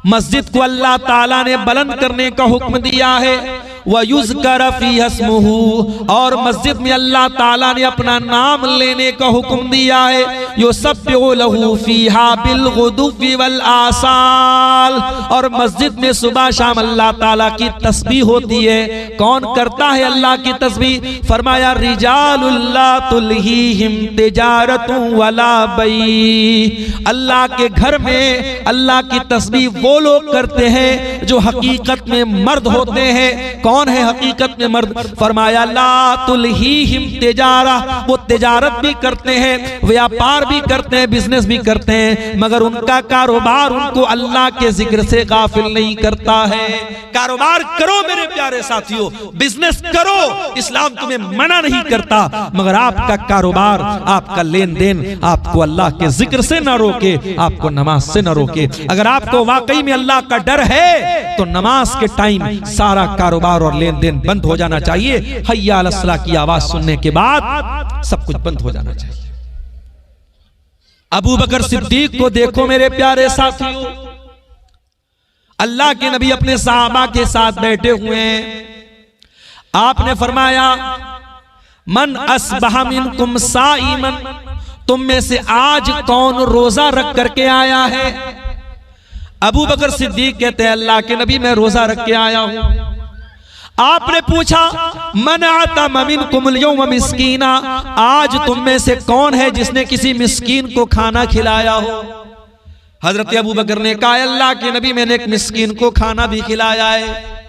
[SPEAKER 1] मस्जिद को अल्लाह ताला ने बुलंद करने का हुक्म दिया है। वयुज़कर फ़ीहा इस्मुहु, और मस्जिद में अल्लाह ताला ने अपना नाम लेने का हुक्म दिया है। युसब्बिहु लहू फ़ीहा बिलग़ुदुव्वि वल आसाल, और मस्जिद में सुबह शाम अल्लाह ताला की तस्बीह होती है। कौन करता है अल्लाह की तस्बीह? फरमाया रिजालुल ला तुल्हीहिम तिजारतुन वला बई, अल्लाह के घर में अल्लाह की तस्बीह वो लोग करते हैं जो हकीकत में मर्द होते हैं। कौन है हकीकत में मर्द? फरमाया ला तुलहीहिम तिजारा, वो तिजारत भी करते हैं, व्यापार भी करते हैं, बिजनेस भी करते हैं, मगर उनका कारोबार उनको अल्लाह के जिक्र से गाफिल नहीं करता है। कारोबार करो मेरे प्यारे साथियों, बिजनेस करो, इस्लाम तुम्हें मना नहीं करता, मगर आपका कारोबार, आपका लेन देन आपको अल्लाह के जिक्र से ना रोके, आपको नमाज से ना रोके। अगर आपको वाकई में अल्लाह का डर है तो नमाज के टाइम सारा कारोबार और लेन देन बंद हो जाना चाहिए। हय्या अलस सलाह की आवाज सुनने के बाद सब कुछ बंद हो जाना चाहिए। अबू बकर सिद्दीक को देखो मेरे प्यारे साथियों, अल्लाह के नबी अपने सहाबा के साथ बैठे हुए हैं। आपने फरमाया मन अस्बह मिनकुम साइमन, तुम में से आज कौन रोजा रख करके आया है? अबू बकर सिद्दीक कहते हैं अल्लाह के नबी मैं रोजा रख के आया हूं। आपने पूछा मन आता मिनकुमुल यौम मिस्कीना, आज तुम में से कौन है जिसने किसी मिस्कीन को खाना खिलाया हो? हजरत अबू बकर ने कहा अल्लाह के नबी मैंने एक मिस्कीन को खाना भी खिलाया है।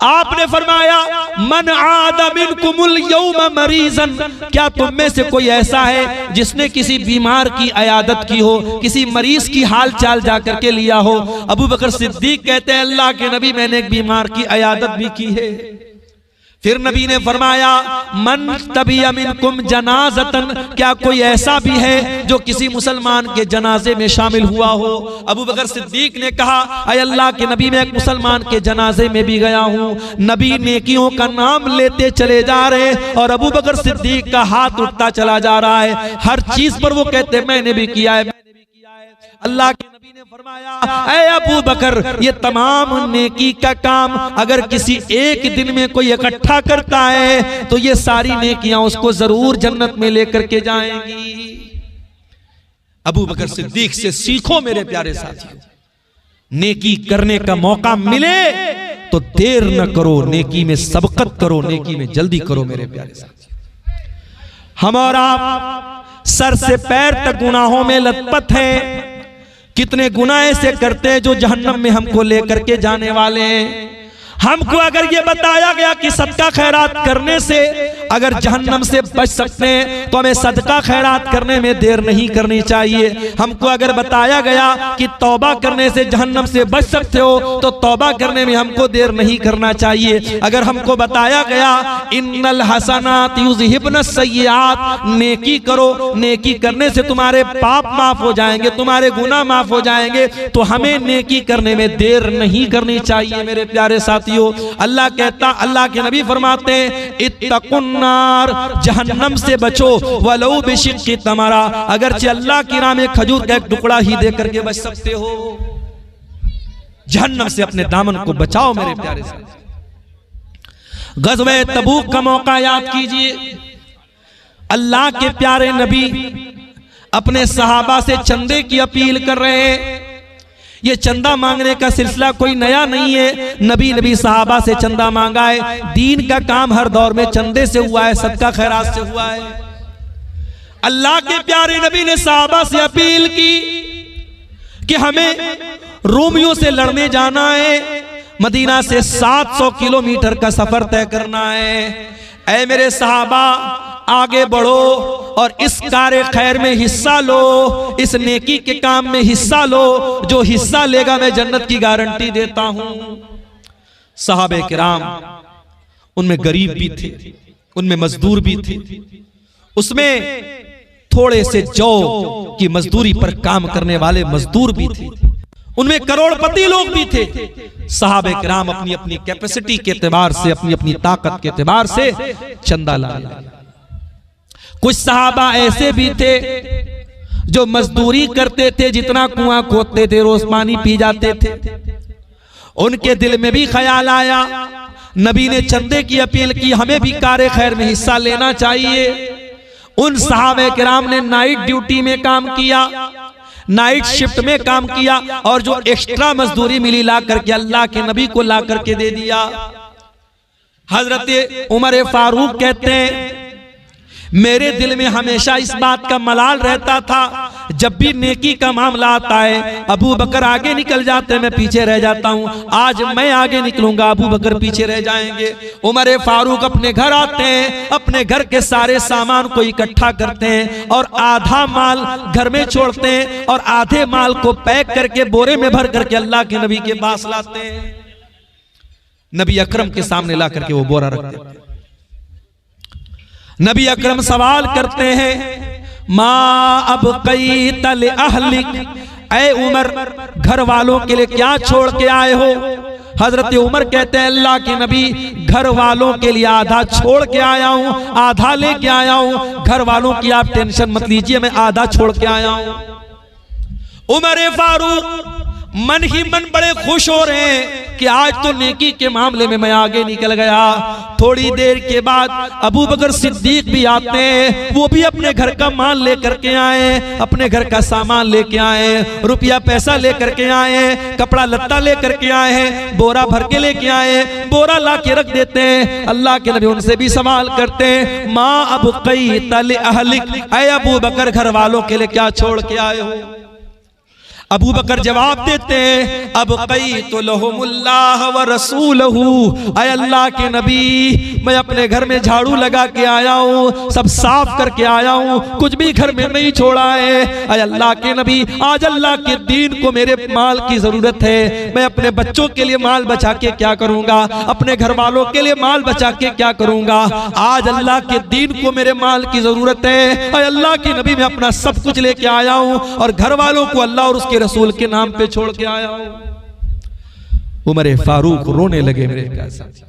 [SPEAKER 1] आपने फरमाया मन आदा मिनकुमुल यौम मरीजन, क्या तुम में से कोई ऐसा है जिसने किसी बीमार की अयादत की हो, किसी मरीज की हाल चाल जाकर के लिया हो? अबू बकर सिद्दीक कहते हैं अल्लाह के नबी मैंने एक बीमार की अयादत भी की है। फिर नबी ने फरमाया मन तबिया मिनकुम जनाजतन, क्या कोई ऐसा भी है जो किसी मुसलमान के जनाजे में शामिल हुआ हो? अबू बकर सिद्दीक ने कहा अय अल्लाह के नबी मैं एक मुसलमान के जनाजे में भी गया हूं। नबी नेकियों का नाम लेते चले जा रहे और अबू बकर सिद्दीक का हाथ उठता चला जा रहा है। हर चीज पर वो कहते मैंने भी किया है। अल्लाह के नबी ने फरमाया ऐ अबू बकर ये तमाम नेकी का काम अगर किसी एक दिन में कोई इकट्ठा करता है तो ये सारी नेकियां उसको जरूर जन्नत में लेकर के जाएंगी। अबू बकर सिद्दीक से सीखो मेरे प्यारे साथियों, नेकी करने का मौका मिले तो देर न करो, नेकी में सबकत करो, नेकी में जल्दी करो मेरे प्यारे साथियों। हम और आप सर से पैर तक गुनाहों में लथपथ हैं। कितने गुनाह ऐसे करते हैं जो जहन्नम में हमको लेकर के जाने वाले हैं। हमको अगर ये बताया गया कि सदका खैरात करने से अगर जहन्नम से बच सकते हैं तो हमें सदका खैरात करने में देर नहीं करनी चाहिए। हमको अगर बताया गया कि तौबा करने से जहन्नम से बच सकते हो तो तौबा करने में हमको देर नहीं करना चाहिए। अगर हमको बताया गया इन्नल हसनात युज़हिबन सय्यात, नेकी करो, नेकी करने से तुम्हारे पाप माफ हो जाएंगे, तुम्हारे गुनाह माफ हो जाएंगे, तो हमें नेकी करने में देर नहीं करनी चाहिए मेरे प्यारे साथियों। अल्लाह कहता, अल्लाह के नबी फरमाते हैं इत्तकुन्नार, जहन्नम से बचो वलौ बिशिक्कि तमरा, अगरचे अल्लाह की राह में खजूर का एक टुकड़ा ही दे करके बच सकते हो। जहन्नम से अपने दामन को बचाओ मेरे प्यारे साथी। गज़वे तबूक का मौका याद कीजिए, अल्लाह के प्यारे नबी अपने सहाबा से चंदे की अपील कर रहे हैं। ये चंदा मांगने का सिलसिला कोई नया नहीं है, नबी सहाबा से चंदा मांगा है। दीन का काम हर दौर में चंदे से हुआ है, सदका खैरात से हुआ है। अल्लाह के प्यारे नबी ने सहाबा से अपील की कि हमें रोमियों से लड़ने जाना है, मदीना से 700 किलोमीटर का सफर तय करना है। ऐ मेरे सहाबा आगे बढ़ो और इस कार्य खैर में हिस्सा लो, इस नेकी के काम में हिस्सा लो, जो हिस्सा लेगा मैं जन्नत की गारंटी देता हूं। सहाबे किराम, उनमें गरीब भी थे, उनमें मजदूर भी थे, उसमें थोड़े से जौ की मजदूरी पर काम करने वाले मजदूर भी थे, उनमें करोड़पति लोग भी थे। सहाबे किराम अपनी अपनी कैपेसिटी के एतबार से, अपनी अपनी ताकत के एतबार से चंदा लाए। कुछ सहाबा ऐसे भी थे जो मजदूरी करते थे, जितना कुआं खोदते थे रोज पानी पी जाते थे। उनके दिल में भी ख्याल आया, नबी ने चंदे की अपील की, हमें भी कार्य खैर में हिस्सा लेना चाहिए। उन सहाबे किराम ने नाइट ड्यूटी में काम किया, नाइट शिफ्ट में काम किया, और जो एक्स्ट्रा मजदूरी मिली ला करके अल्लाह के नबी को ला करके दे दिया। हजरत उमर फारूक कहते हैं मेरे दिल में हमेशा इस बात का मलाल रहता था, जब भी नेकी का मामला आता है अबू बकर आगे निकल जाते, मैं पीछे रह जाता हूं। आज मैं आगे निकलूंगा, अबू बकर पीछे रह जाएंगे। उमर फारूक अपने घर आते हैं, अपने घर के सारे सामान को इकट्ठा करते हैं और आधा माल घर में छोड़ते हैं और आधे माल को पैक करके बोरे में भर करके अल्लाह के नबी के पास लाते हैं। नबी अकरम के सामने ला करके वो बोरा रखते हैं। नबी अकरम सवाल करते हैं, माँ अब कई तल अहलिक, ऐ उमर घर वालों के लिए क्या छोड़ के आए हो? हजरत उमर कहते हैं, अल्लाह के नबी घर वालों के लिए आधा छोड़ के आया हूं, आधा लेके आया हूं। घर वालों की आप टेंशन मत लीजिए, मैं आधा छोड़ के आया हूं। उमर फारूक मन ही मन बड़े खुश हो रहे हैं कि आज तो नेकी के मामले में मैं आगे निकल गया। थोड़ी देर के बाद अबू बकर सिद्दीक भी आते हैं, वो भी अपने घर का माल लेकर के आए, अपने घर का सामान लेके आए, रुपया पैसा लेकर के आए, कपड़ा लत्ता लेकर के आए हैं, बोरा भर के लेके आए, बोरा ला के रख देते हैं। अल्लाह के नबी उनसे भी सवाल करते हैं, माँ अब कई तल अहलिक, ऐ अबू बकर घर वालों के लिए क्या छोड़ के आए हो? अबू बकर जवाब देते हैं, अब कई तो लहुमुल्लाह व रसूलहू, ऐ अल्लाह के नबी मैं अपने घर में झाड़ू लगा के आया हूँ, सब साफ करके आया हूँ, कुछ भी घर में नहीं छोड़ा है। ऐ अल्लाह के नबी आज अल्लाह के दीन को मेरे माल की जरूरत है, मैं अपने बच्चों के लिए माल बचा के क्या करूंगा, अपने घर वालों के लिए माल बचा के क्या करूंगा। आज अल्लाह के दीन को मेरे माल की जरूरत है। ऐ अल्लाह के नबी मैं अपना सब कुछ लेके आया हूँ और घर वालों को अल्लाह और उसके रसूल के नाम पे छोड़ के आया हूं। उमर फारूक रोने लगे मेरे प्यारे साथी।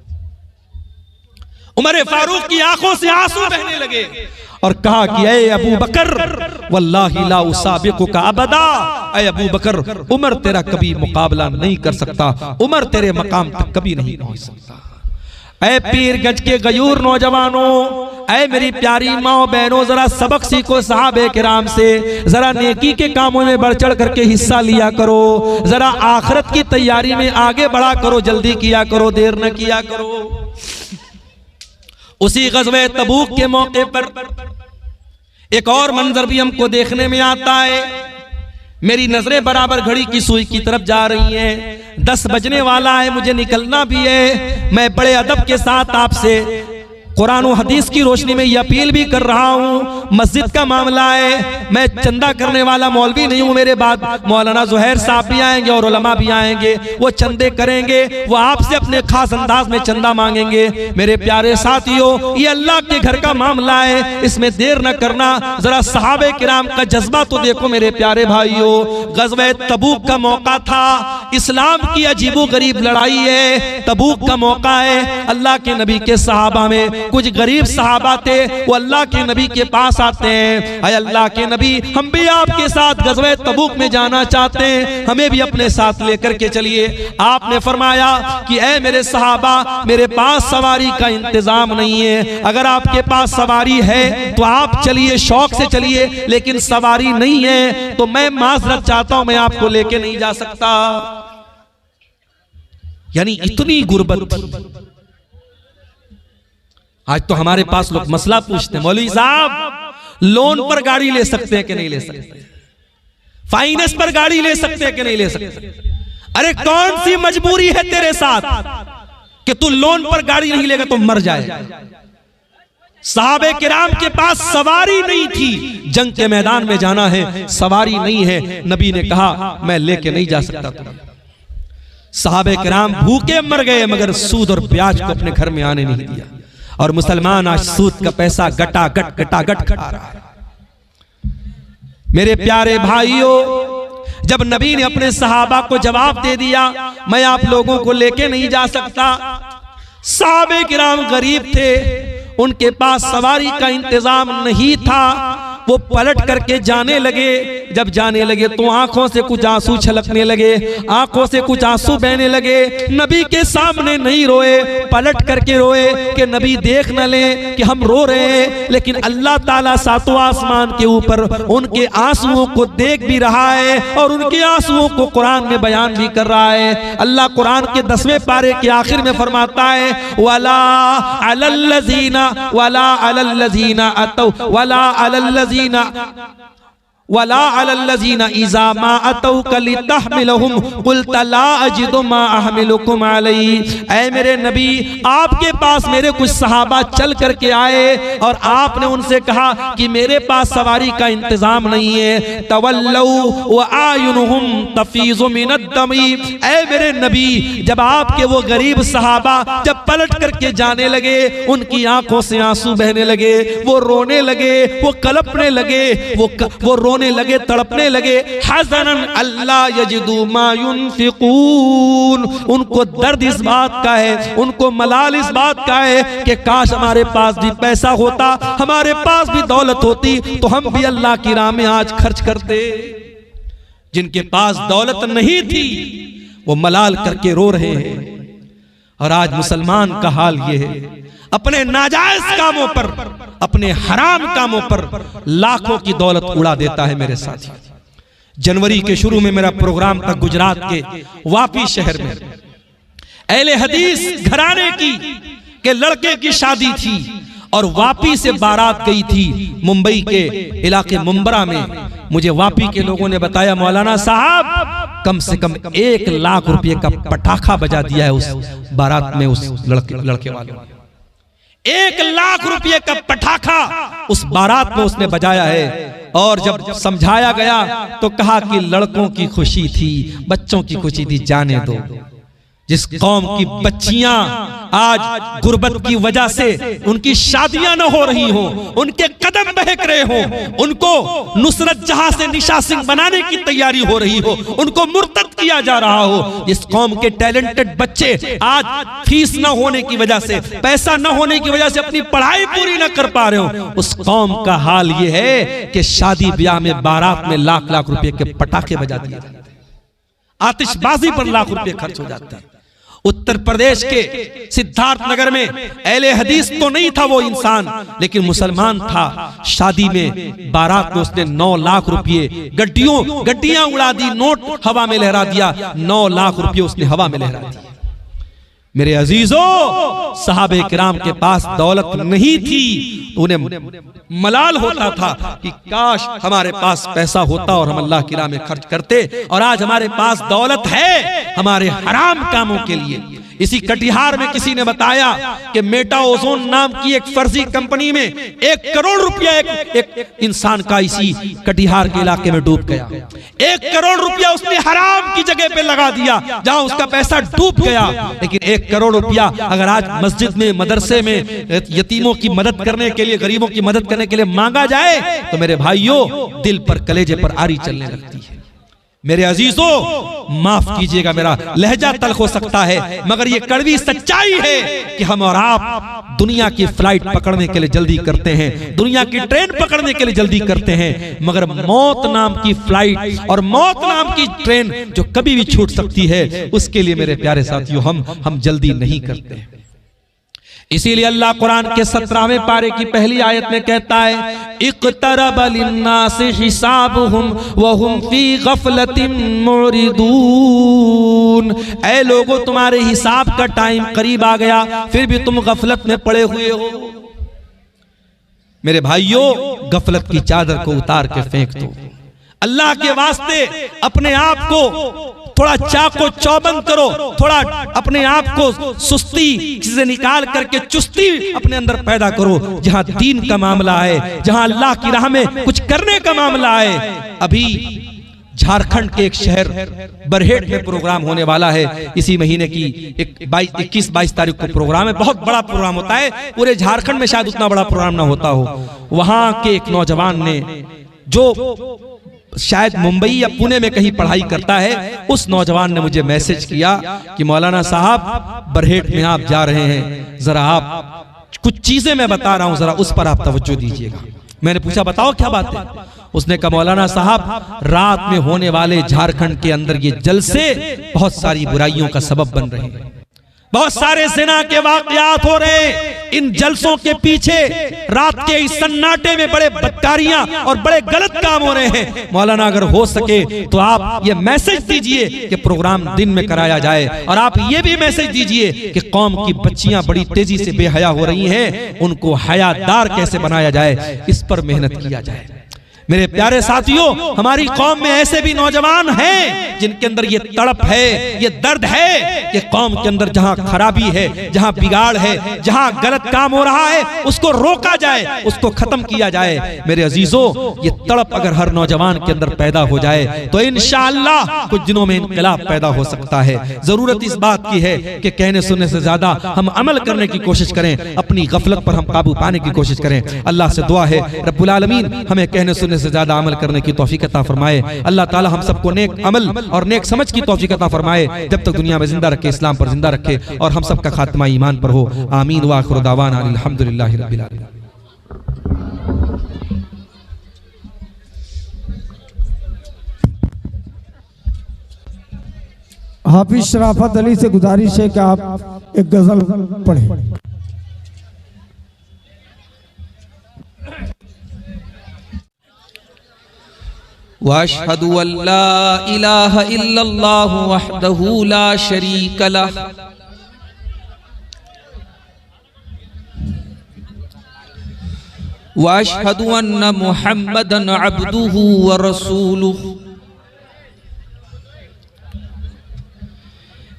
[SPEAKER 1] उमर फारूक की आंखों से आंसू बहने लगे और कहा कि ऐ अबू बकर वल्लाही ला उसाबिकुका अबदा, ऐ अबू बकर उमर तेरा कभी मुकाबला नहीं कर सकता, उमर तेरे मकाम तक कभी नहीं पहुंच सकता। ऐ पीरगंज के गयूर नौजवानों, ऐ मेरी प्यारी माओ बहनों, जरा सबक सीखो साहबे किराम से, जरा नेकी के कामों में बढ़ चढ़ करके हिस्सा लिया करो, जरा आखिरत की तैयारी में आगे बढ़ा करो, जल्दी किया करो, देर न किया करो। उसी गज़वे तबूक के मौके पर एक और मंजर भी हमको देखने में आता है। मेरी नजरें बराबर घड़ी की सुई की तरफ जा रही हैं, 10 बजने वाला है, मुझे निकलना भी है। मैं बड़े अदब के साथ आपसे कुरान और हदीस की रोशनी में यह अपील भी कर रहा हूँ, मस्जिद का मामला है, मैं चंदा करने वाला मौलवी नहीं हूँ, मेरे बाद मौलाना ज़ुहैर साहब भी आएंगे और उलमा भी आएंगे, वो चंदे करेंगे, वो आपसे अपने खास अंदाज में चंदा मांगेंगे। मेरे प्यारे साथियों, ये अल्लाह के घर का मामला है, इसमें देर न करना। जरा सहाबे किराम का जज्बा तो देखो मेरे प्यारे भाइयों। गज़वे तबूक का मौका था, इस्लाम की अजीबो गरीब लड़ाई है, तबूक का मौका है। अल्लाह के नबी के सहाबा में कुछ गरीब सहाबा थे, वो अल्लाह के नबी के पास आते हैं, अय अल्लाह के नबी हम भी आपके साथ गज़वे तबूक में जाना चाहते हैं, हमें भी अपने साथ लेकर के चलिए। आपने फरमाया कि ऐ मेरे सहाबा, मेरे पास सवारी का इंतजाम नहीं है, अगर आपके पास सवारी है तो आप चलिए, शौक से चलिए, लेकिन सवारी नहीं है तो मैं माजरत चाहता हूं, मैं आपको लेके नहीं जा सकता। यानी इतनी गुर्बत। आज तो हमारे पास लोग मसला पूछते हैं, मौलवी साहब लोन पर गाड़ी ले सकते हैं कि नहीं ले सकते, फाइनेंस पर गाड़ी ले सकते हैं कि नहीं ले सकते। अरे कौन सी मजबूरी है तेरे साथ कि तू लोन पर गाड़ी नहीं लेगा तो मर जाएगा। सहाबे किराम के पास सवारी नहीं थी, जंग के मैदान में जाना है, सवारी नहीं है, नबी ने कहा मैं लेके नहीं जा सकता तुम्हें। सहाबे किराम भूखे मर गए, मगर सूद और ब्याज को अपने घर में आने नहीं दिया, और मुसलमान आज सूद का पैसा गटागट खा रहा है। मेरे प्यारे भाइयों, जब नबी ने अपने सहाबा को जवाब दे दिया मैं आप लोगों को लेके नहीं जा सकता, सहाबे किराम गरीब थे, उनके पास सवारी का इंतजाम नहीं था, वो पलट करके जाने लगे। जब जाने लगे तो आंखों से कुछ आंसू छलकने लगे, आंखों से कुछ आंसू बहने लगे। नबी के सामने नहीं रोए, पलट करके रोए कि नबी देख न ले कि हम रो रहे हैं। लेकिन अल्लाह ताला सातों आसमान के ऊपर उनके आंसुओं को देख भी रहा है और उनके आंसुओं को कुरान में बयान भी कर रहा है। अल्लाह कुरान के 10वें पारे के आखिर में फरमाता है वला अलल्लज़ीना अतौ वला अलल्लज़ीना इज़ा मा अतौक लितहमिलहुम क़ुल्त ला अजिदु मा अहमिलुकुम अलैहि। ऐ मेरे नबी, आपके पास मेरे कुछ सहाबा चल करके आए और आपने उनसे कहा कि मेरे पास सवारी का इंतजाम नहीं है। तवल्लौ व आयुनुहुम तफीज़ु मिनद्दमी। ऐ मेरे नबी, जब आपके वो गरीब सहाबा जब पलट करके जाने लगे, उनकी आंखों से आंसू बहने लगे, वो रोने लगे, वो कलपने लगे, वो रोने लगे, तड़पने लगे। हज़नन अल्ला यजिदू मा युनफिकून। उनको दर्द इस बात का है, उनको मलाल इस बात का है कि काश हमारे पास भी पैसा होता, हमारे पास भी दौलत होती तो हम भी अल्लाह की राह में आज खर्च करते। जिनके पास दौलत नहीं थी वो मलाल करके रो रहे हैं। और आज मुसलमान का हाल ये है, अपने नाजायज कामों पर, अपने हराम कामों पर लाखों की दौलत उड़ा देता है। मेरे साथी, जनवरी के शुरू में मेरा प्रोग्राम था गुजरात के वापी शहर में। अहले हदीस घराने की के लड़के की शादी थी और वापी से बारात गई थी मुंबई के इलाके मुंबरा में। मुझे वापी के लोगों ने बताया मौलाना साहब कम से कम 1 लाख रुपए का पटाखा बजा दिया है उस बारात में, उस लड़के वालों ने 1 लाख रुपए का पटाखा उस बारात में उसने बजाया है। और जब समझाया गया तो कहा कि लड़कों की खुशी थी, बच्चों की खुशी थी, जाने दो। जिस कौम की बच्चियां आज गुर्बत की वजह से उनकी शादियां न हो रही हो, उनके कदम बहक रहे हो, उनको नुसरत जहां से निशा सिंह बनाने की तैयारी हो रही हो, उनको मुर्तद किया जा रहा हो, जिस कौम के टैलेंटेड बच्चे आज फीस न होने की वजह से, पैसा न होने की वजह से अपनी पढ़ाई पूरी न कर पा रहे हो, उस कौम का हाल ये है कि शादी ब्याह में बारात में लाख लाख रुपए के पटाखे बजा दिए जाते हैं, आतिशबाजी पर लाख रुपए खर्च हो जाते हैं। उत्तर प्रदेश के सिद्धार्थ नगर में अहले हदीस तो नहीं था वो इंसान, लेकिन मुसलमान था। शादी में बारात में उसने 9 लाख रुपये गड्डियां उड़ा दी, नोट हवा में लहरा दिया, 9 लाख रुपये उसने हवा में लहरा दिया। मेरे अजीजों, सहाबे किराम के पास दौलत नहीं थी तो उन्हें मलाल होता था कि काश हमारे पास पैसा होता और हम अल्लाह की राह में खर्च करते। और आज हमारे पास दौलत है हमारे हराम कामों के लिए। इसी कटिहार में किसी ने बताया कि मेटा ओजोन नाम की एक फर्जी कंपनी में 1 करोड़ रुपया एक इंसान का इसी कटिहार के इलाके में डूब गया। 1 करोड़ रुपया उसने हराम की जगह पे लगा दिया जहां उसका पैसा डूब गया। लेकिन 1 करोड़ रुपया अगर आज मस्जिद में, मदरसे में यतीमों की मदद करने के लिए, गरीबों की मदद करने के लिए मांगा जाए तो मेरे भाइयों, दिल पर, कलेजे पर आरी चलने लगती है। मेरे अजीजों, माफ कीजिएगा मेरा लहजा तल्ख हो सकता है, मगर ये कड़वी सच्चाई है कि हम और आप दुनिया की फ्लाइट पकड़ने के लिए जल्दी करते हैं, दुनिया की ट्रेन पकड़ने के लिए जल्दी करते हैं, मगर मौत नाम की फ्लाइट और मौत नाम की ट्रेन जो कभी भी छूट सकती है, उसके लिए मेरे प्यारे साथियों हम जल्दी नहीं करते। इसीलिए अल्लाह कुरान के 17वें पारे की पहली आयत में कहता है इक़्तरब लिन्नासि हिसाबुहुम व हुम फी गफलतिन मुरिदून। ऐ लोगों, तुम्हारे हिसाब का टाइम करीब आ गया, फिर भी तुम गफलत में पड़े हुए हो। मेरे भाइयों, गफलत की चादर को उतार के फेंक दो। अल्लाह के वास्ते अपने आप को थोड़ा चाको चौबंद करो, थोड़ा अपने आप को सुस्ती से निकाल करके चुस्ती अपने अंदर पैदा करो। जहां दीन का मामला है, जहां अल्लाह की राह में कुछ करने का मामला है। अभी झारखंड के एक शहर बरहेट में प्रोग्राम होने वाला है, इसी महीने की 21-22 तारीख को प्रोग्राम है। बहुत बड़ा प्रोग्राम होता है, पूरे झारखंड में शायद उतना बड़ा प्रोग्राम ना होता हो। वहां के एक नौजवान ने, जो शायद मुंबई या पुणे में कहीं पढ़ाई करता है, उस नौजवान ने मुझे मैसेज किया कि मौलाना साहब, बरहेट में आप जा रहे हैं, जरा आप कुछ चीजें मैं बता रहा हूं, जरा उस पर आप तवज्जो दीजिएगा। मैंने पूछा बताओ क्या बात है। उसने कहा मौलाना साहब रात में होने वाले झारखंड के अंदर ये जलसे बहुत सारी बुराइयों का सबब बन रहे हैं, बहुत सारे जिना के वाकयात हो रहे हैं। इन जलसों के पीछे रात के इस सन्नाटे में बड़े बदकारियां और बड़े गलत काम हो रहे हैं। मौलाना अगर हो सके तो आप ये मैसेज दीजिए कि प्रोग्राम दिन में कराया जाए, और आप ये भी मैसेज दीजिए कि कौम की बच्चियां बड़ी तेजी से बेहया हो रही हैं, उनको हयादार कैसे बनाया जाए, इस पर मेहनत किया जाए। मेरे प्यारे साथियों, हमारी कौम में ऐसे भी नौजवान हैं जिनके अंदर ये तड़प है, ये दर्द है कि कौम के अंदर जहां खराबी है, जहां बिगाड़ है, जहां गलत काम हो रहा है, उसको रोका जाए, उसको खत्म किया जाए। मेरे अजीजों, ये तड़प अगर हर नौजवान के अंदर पैदा हो जाए तो इंशाअल्लाह कुछ दिनों में इनकलाब पैदा हो सकता है। जरूरत इस बात की है कि कहने सुनने से ज्यादा हम अमल करने की कोशिश करें, अपनी गफलत पर हम काबू पाने की कोशिश करें। अल्लाह से दुआ है रब्बुल आलमीन हमें कहने सुनने से ज्यादा अमल करने की तौफीक अता फरमाए। अल्लाह ताला हम सबको नेक अमल और नेक समझ की तौफीक अता फरमाए, जब तक दुनिया में जिंदा रखे, इस्लाम पर जिंदा रखे, और हम सबका खात्मा ईमान पर हो। आमीन व आखिर दावाना अल्हम्दुलिल्लाहि रब्बिल आलमीन।
[SPEAKER 2] हाफिज शराफत अली से गुजारिश है कि आप एक गजल पढ़ें।
[SPEAKER 3] वअशहदु अल्ला इलाहा इल्लल्लाह वहदहु ला शरीक लह वअशहदु अन्ना मुहम्मदन अब्दुहु व रसूलुहु।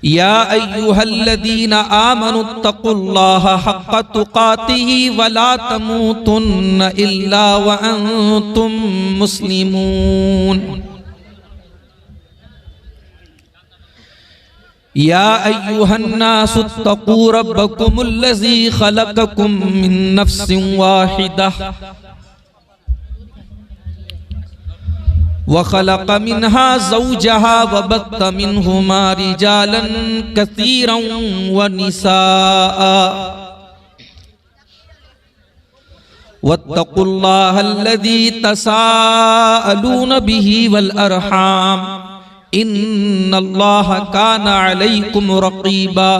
[SPEAKER 3] या अय्युहल्लज़ीना आमनुत्तकुल्लाहा हक़्क़ तुक़ातिही वला तमूतुन्न इल्ला व अंतुम मुस्लिमून। या अय्युहन्नासुत्तक़ू रब्बकुमुल्लज़ी ख़लक़कुम मिन नफ्सिन वाहिदह वख़लक़ मिन्हा ज़ौजहा वबत्त मिन्हुमा रिजालन कसीरन व निसाअ वत्तक़ुल्लाहल्लज़ी तसाअलून बिही वल अरहाम इन्नल्लाहा काना अलैकुम रक़ीबा।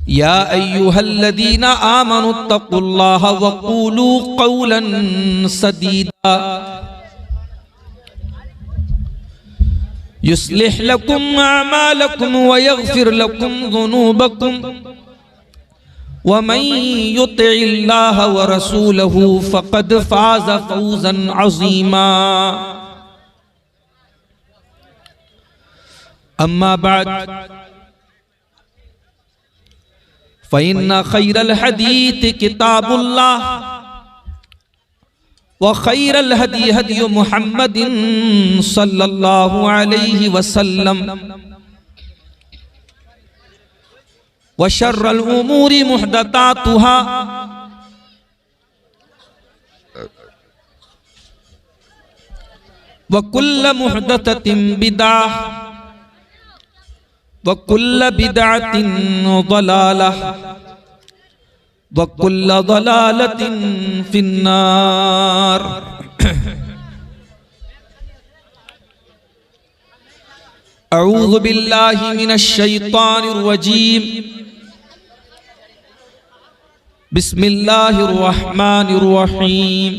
[SPEAKER 3] या अय्युहल्लज़ीना आमनुत्तकुल्लाहा वक़ूलू क़ौलन सदीदा युस्लिह लकुम अमालकुम व यग़फिर लकुम ज़ुनूबकुम व मन युतिइल्लाह व रसूलहु फ़क़द फ़ाज़ फ़ौज़न अज़ीमा। अम्मा बअद फ़इन्न ख़ैरल हदीथ किताबुल्लाह व ख़ैरल हदी हदी मुहम्मदिन सल्लल्लाहु अलैहि वसल्लम व शर्रल उमूरि मुहदतातुहा व कुल्ल मुहदततिन बिदअह वकुल्ल बिदअतिन ज़लालह वकुल्ल ज़लालतिन फिन्नार। अऊज़ु बिल्लाहि मिनश शैतानिर रजीम। बिस्मिल्लाहिर रहमानिर रहीम।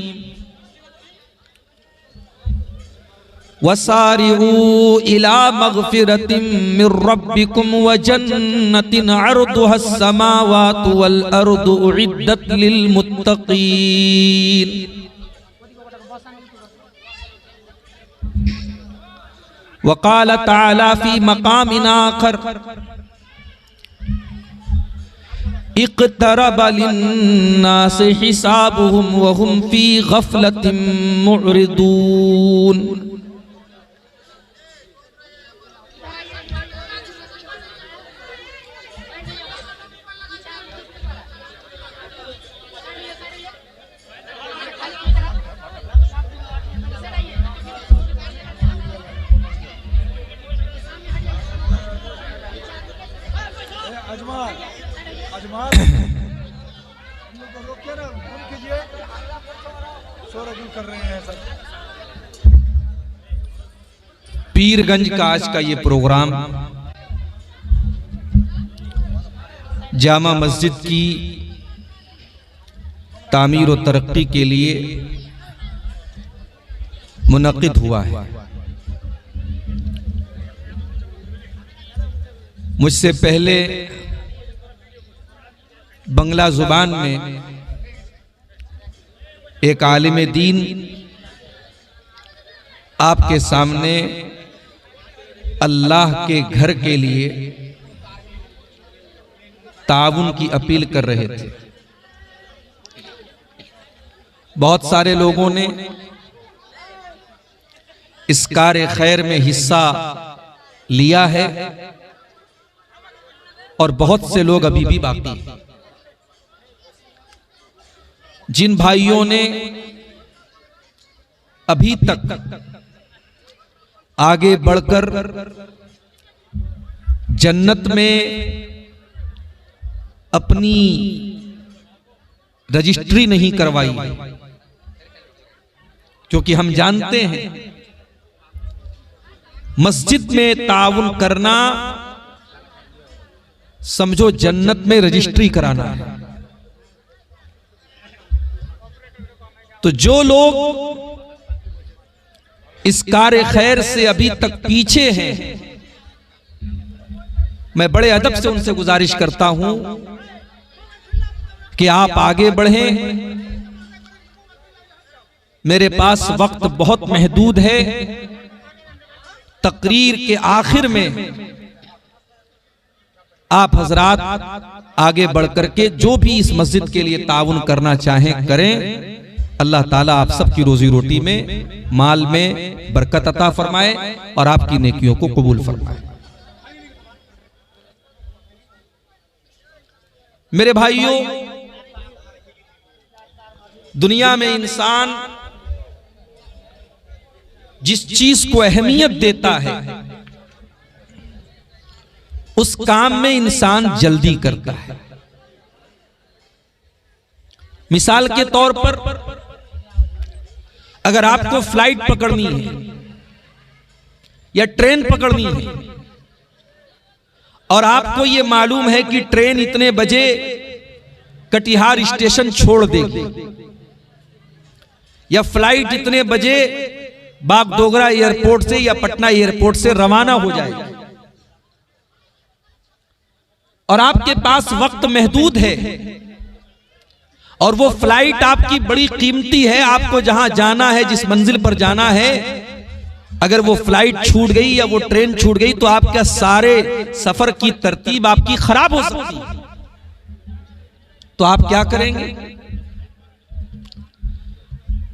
[SPEAKER 3] वसारिऊ इला मग़फ़िरतिन मिर रब्बिकुम व जन्नतिन अर्दुहस समावातु वल अर्दु उइद्दत लिल मुत्तक़ीन। वक़ाल तआला फ़ी मक़ामिन आख़र इक़्तरब लिन्नासि हिसाबुहुम व हुम फ़ी ग़फ़लतिन मुअरिदून।
[SPEAKER 1] पीरगंज का आज का ये प्रोग्राम जामा मस्जिद की तामीर और तरक्की के लिए मुनक्किद हुआ है। मुझसे पहले बंगला जुबान में एक आलिम दीन आपके सामने अल्लाह के घर के लिए ताउन की अपील कर रहे थे। बहुत सारे लोगों ने इस कार्य खैर में हिस्सा लिया है और बहुत से लोग अभी भी बाकी हैं। जिन भाइयों ने अभी तक आगे बढ़कर जन्नत में अपनी रजिस्ट्री नहीं करवाई, क्योंकि हम जानते हैं मस्जिद में ताउन करना समझो जन्नत में रजिस्ट्री कराना है। तो जो लोग इस कार्य खैर से अभी तक पीछे हैं, मैं बड़े अदब से उनसे गुजारिश करता हूं कि आप आगे बढ़ें। मेरे पास वक्त बहुत महदूद है। तकरीर के आखिर में आप हजरात आगे बढ़कर के जो भी इस मस्जिद के लिए ताउन करना चाहें करें। अल्लाह ताला आप सबकी रोजी रोटी में, माल में बरकत अता फरमाए और आपकी नेकियों को कबूल फरमाए। मेरे भाइयों, दुनिया में इंसान जिस चीज को अहमियत देता है उस काम में इंसान जल्दी करता है। मिसाल के तौर पर अगर आपको फ्लाइट पकड़नी है या ट्रेन पकड़नी है और आपको यह मालूम है कि ट्रेन इतने बजे कटिहार स्टेशन छोड़ देगी या फ्लाइट इतने बजे बागडोगरा एयरपोर्ट से या पटना एयरपोर्ट से रवाना हो जाएगी और आपके पास वक्त महदूद है और वो फ्लाइट आपकी बड़ी कीमती है, आपको जहां जाना है, जिस मंजिल पर जाना है, अगर वो फ्लाइट छूट गई या वो ट्रेन छूट गई तो आपका सारे सफर की तरतीब आपकी खराब हो सकती है। तो आप क्या करेंगे?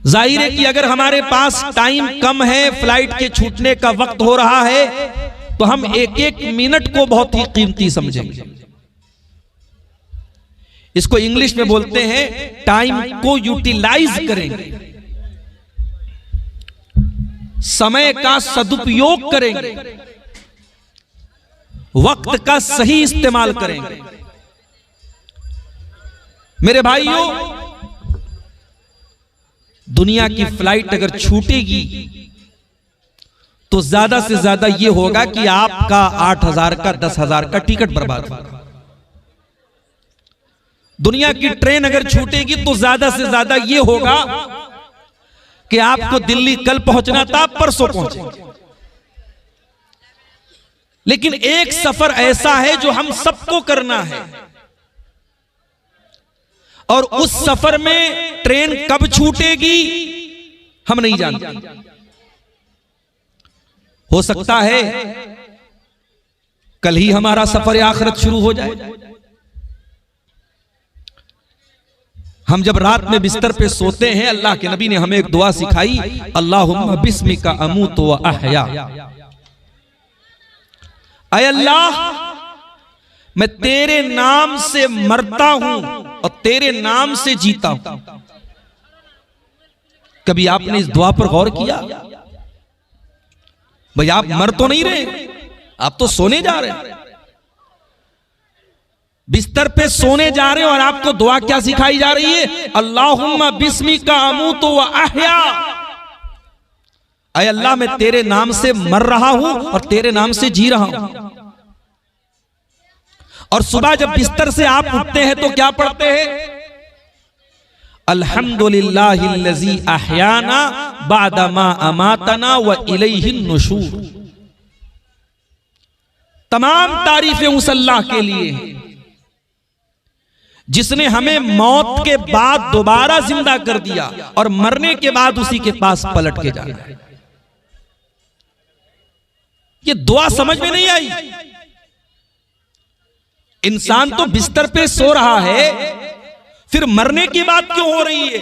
[SPEAKER 1] जाहिर है कि अगर हमारे पास टाइम कम है, फ्लाइट के छूटने का वक्त हो रहा है, तो हम एक एक मिनट को बहुत ही कीमती समझेंगे। इसको इंग्लिश में बोलते हैं टाइम को यूटिलाइज करेंगे, समय का सदुपयोग करेंगे, वक्त का सही इस्तेमाल करेंगे। मेरे भाइयों, दुनिया की फ्लाइट अगर छूटेगी तो ज्यादा से ज्यादा यह होगा कि आपका 8,000 का 10,000 का टिकट बर्बाद होगा। दुनिया की ट्रेन अगर छूटेगी तो ज्यादा से ज्यादा यह होगा कि आपको दिल्ली कल पहुंचना था, परसों पहुंचे। लेकिन एक सफर ऐसा है जो हम सबको करना है और उस सफर में ट्रेन कब छूटेगी हम नहीं जानते। हो सकता है कल ही हमारा सफर आखिरत शुरू हो जाए। हम जब रात में बिस्तर पे सोते हैं, अल्लाह के नबी ने हमें एक दुआ सिखाई, अल्लाहुम्मा बिस्मिका अमूतु व अहया। ऐ अल्लाह, मैं तेरे नाम से मरता हूं और तेरे नाम से जीता हूं। कभी आपने इस दुआ पर गौर किया? भाई आप मर तो नहीं रहे, आप तो सोने जा रहे हैं। बिस्तर पे सोने जा रहे हो और आपको दुआ क्या सिखाई जा रही है? अल्लाहुम्मा बिस्मिका अमूतु व अहया। ऐ अल्लाह, मैं तेरे नाम से मर रहा हूं और तेरे नाम से जी रहा हूं। और सुबह जब बिस्तर से आप उठते हैं तो क्या पढ़ते हैं? अल्हम्दुलिल्लाहिल्लज़ी अहयाना बादा मा अमातना व इलैहिन नुशूर। तमाम तारीफें उस अल्लाह के लिए हैं जिसने हमें मौत के बाद दोबारा जिंदा कर दिया और मरने के बाद उसी के पास पलट के जाना है। ये दुआ समझ में नहीं आई। इंसान तो बिस्तर पे सो रहा है, फिर मरने की बात क्यों हो रही है?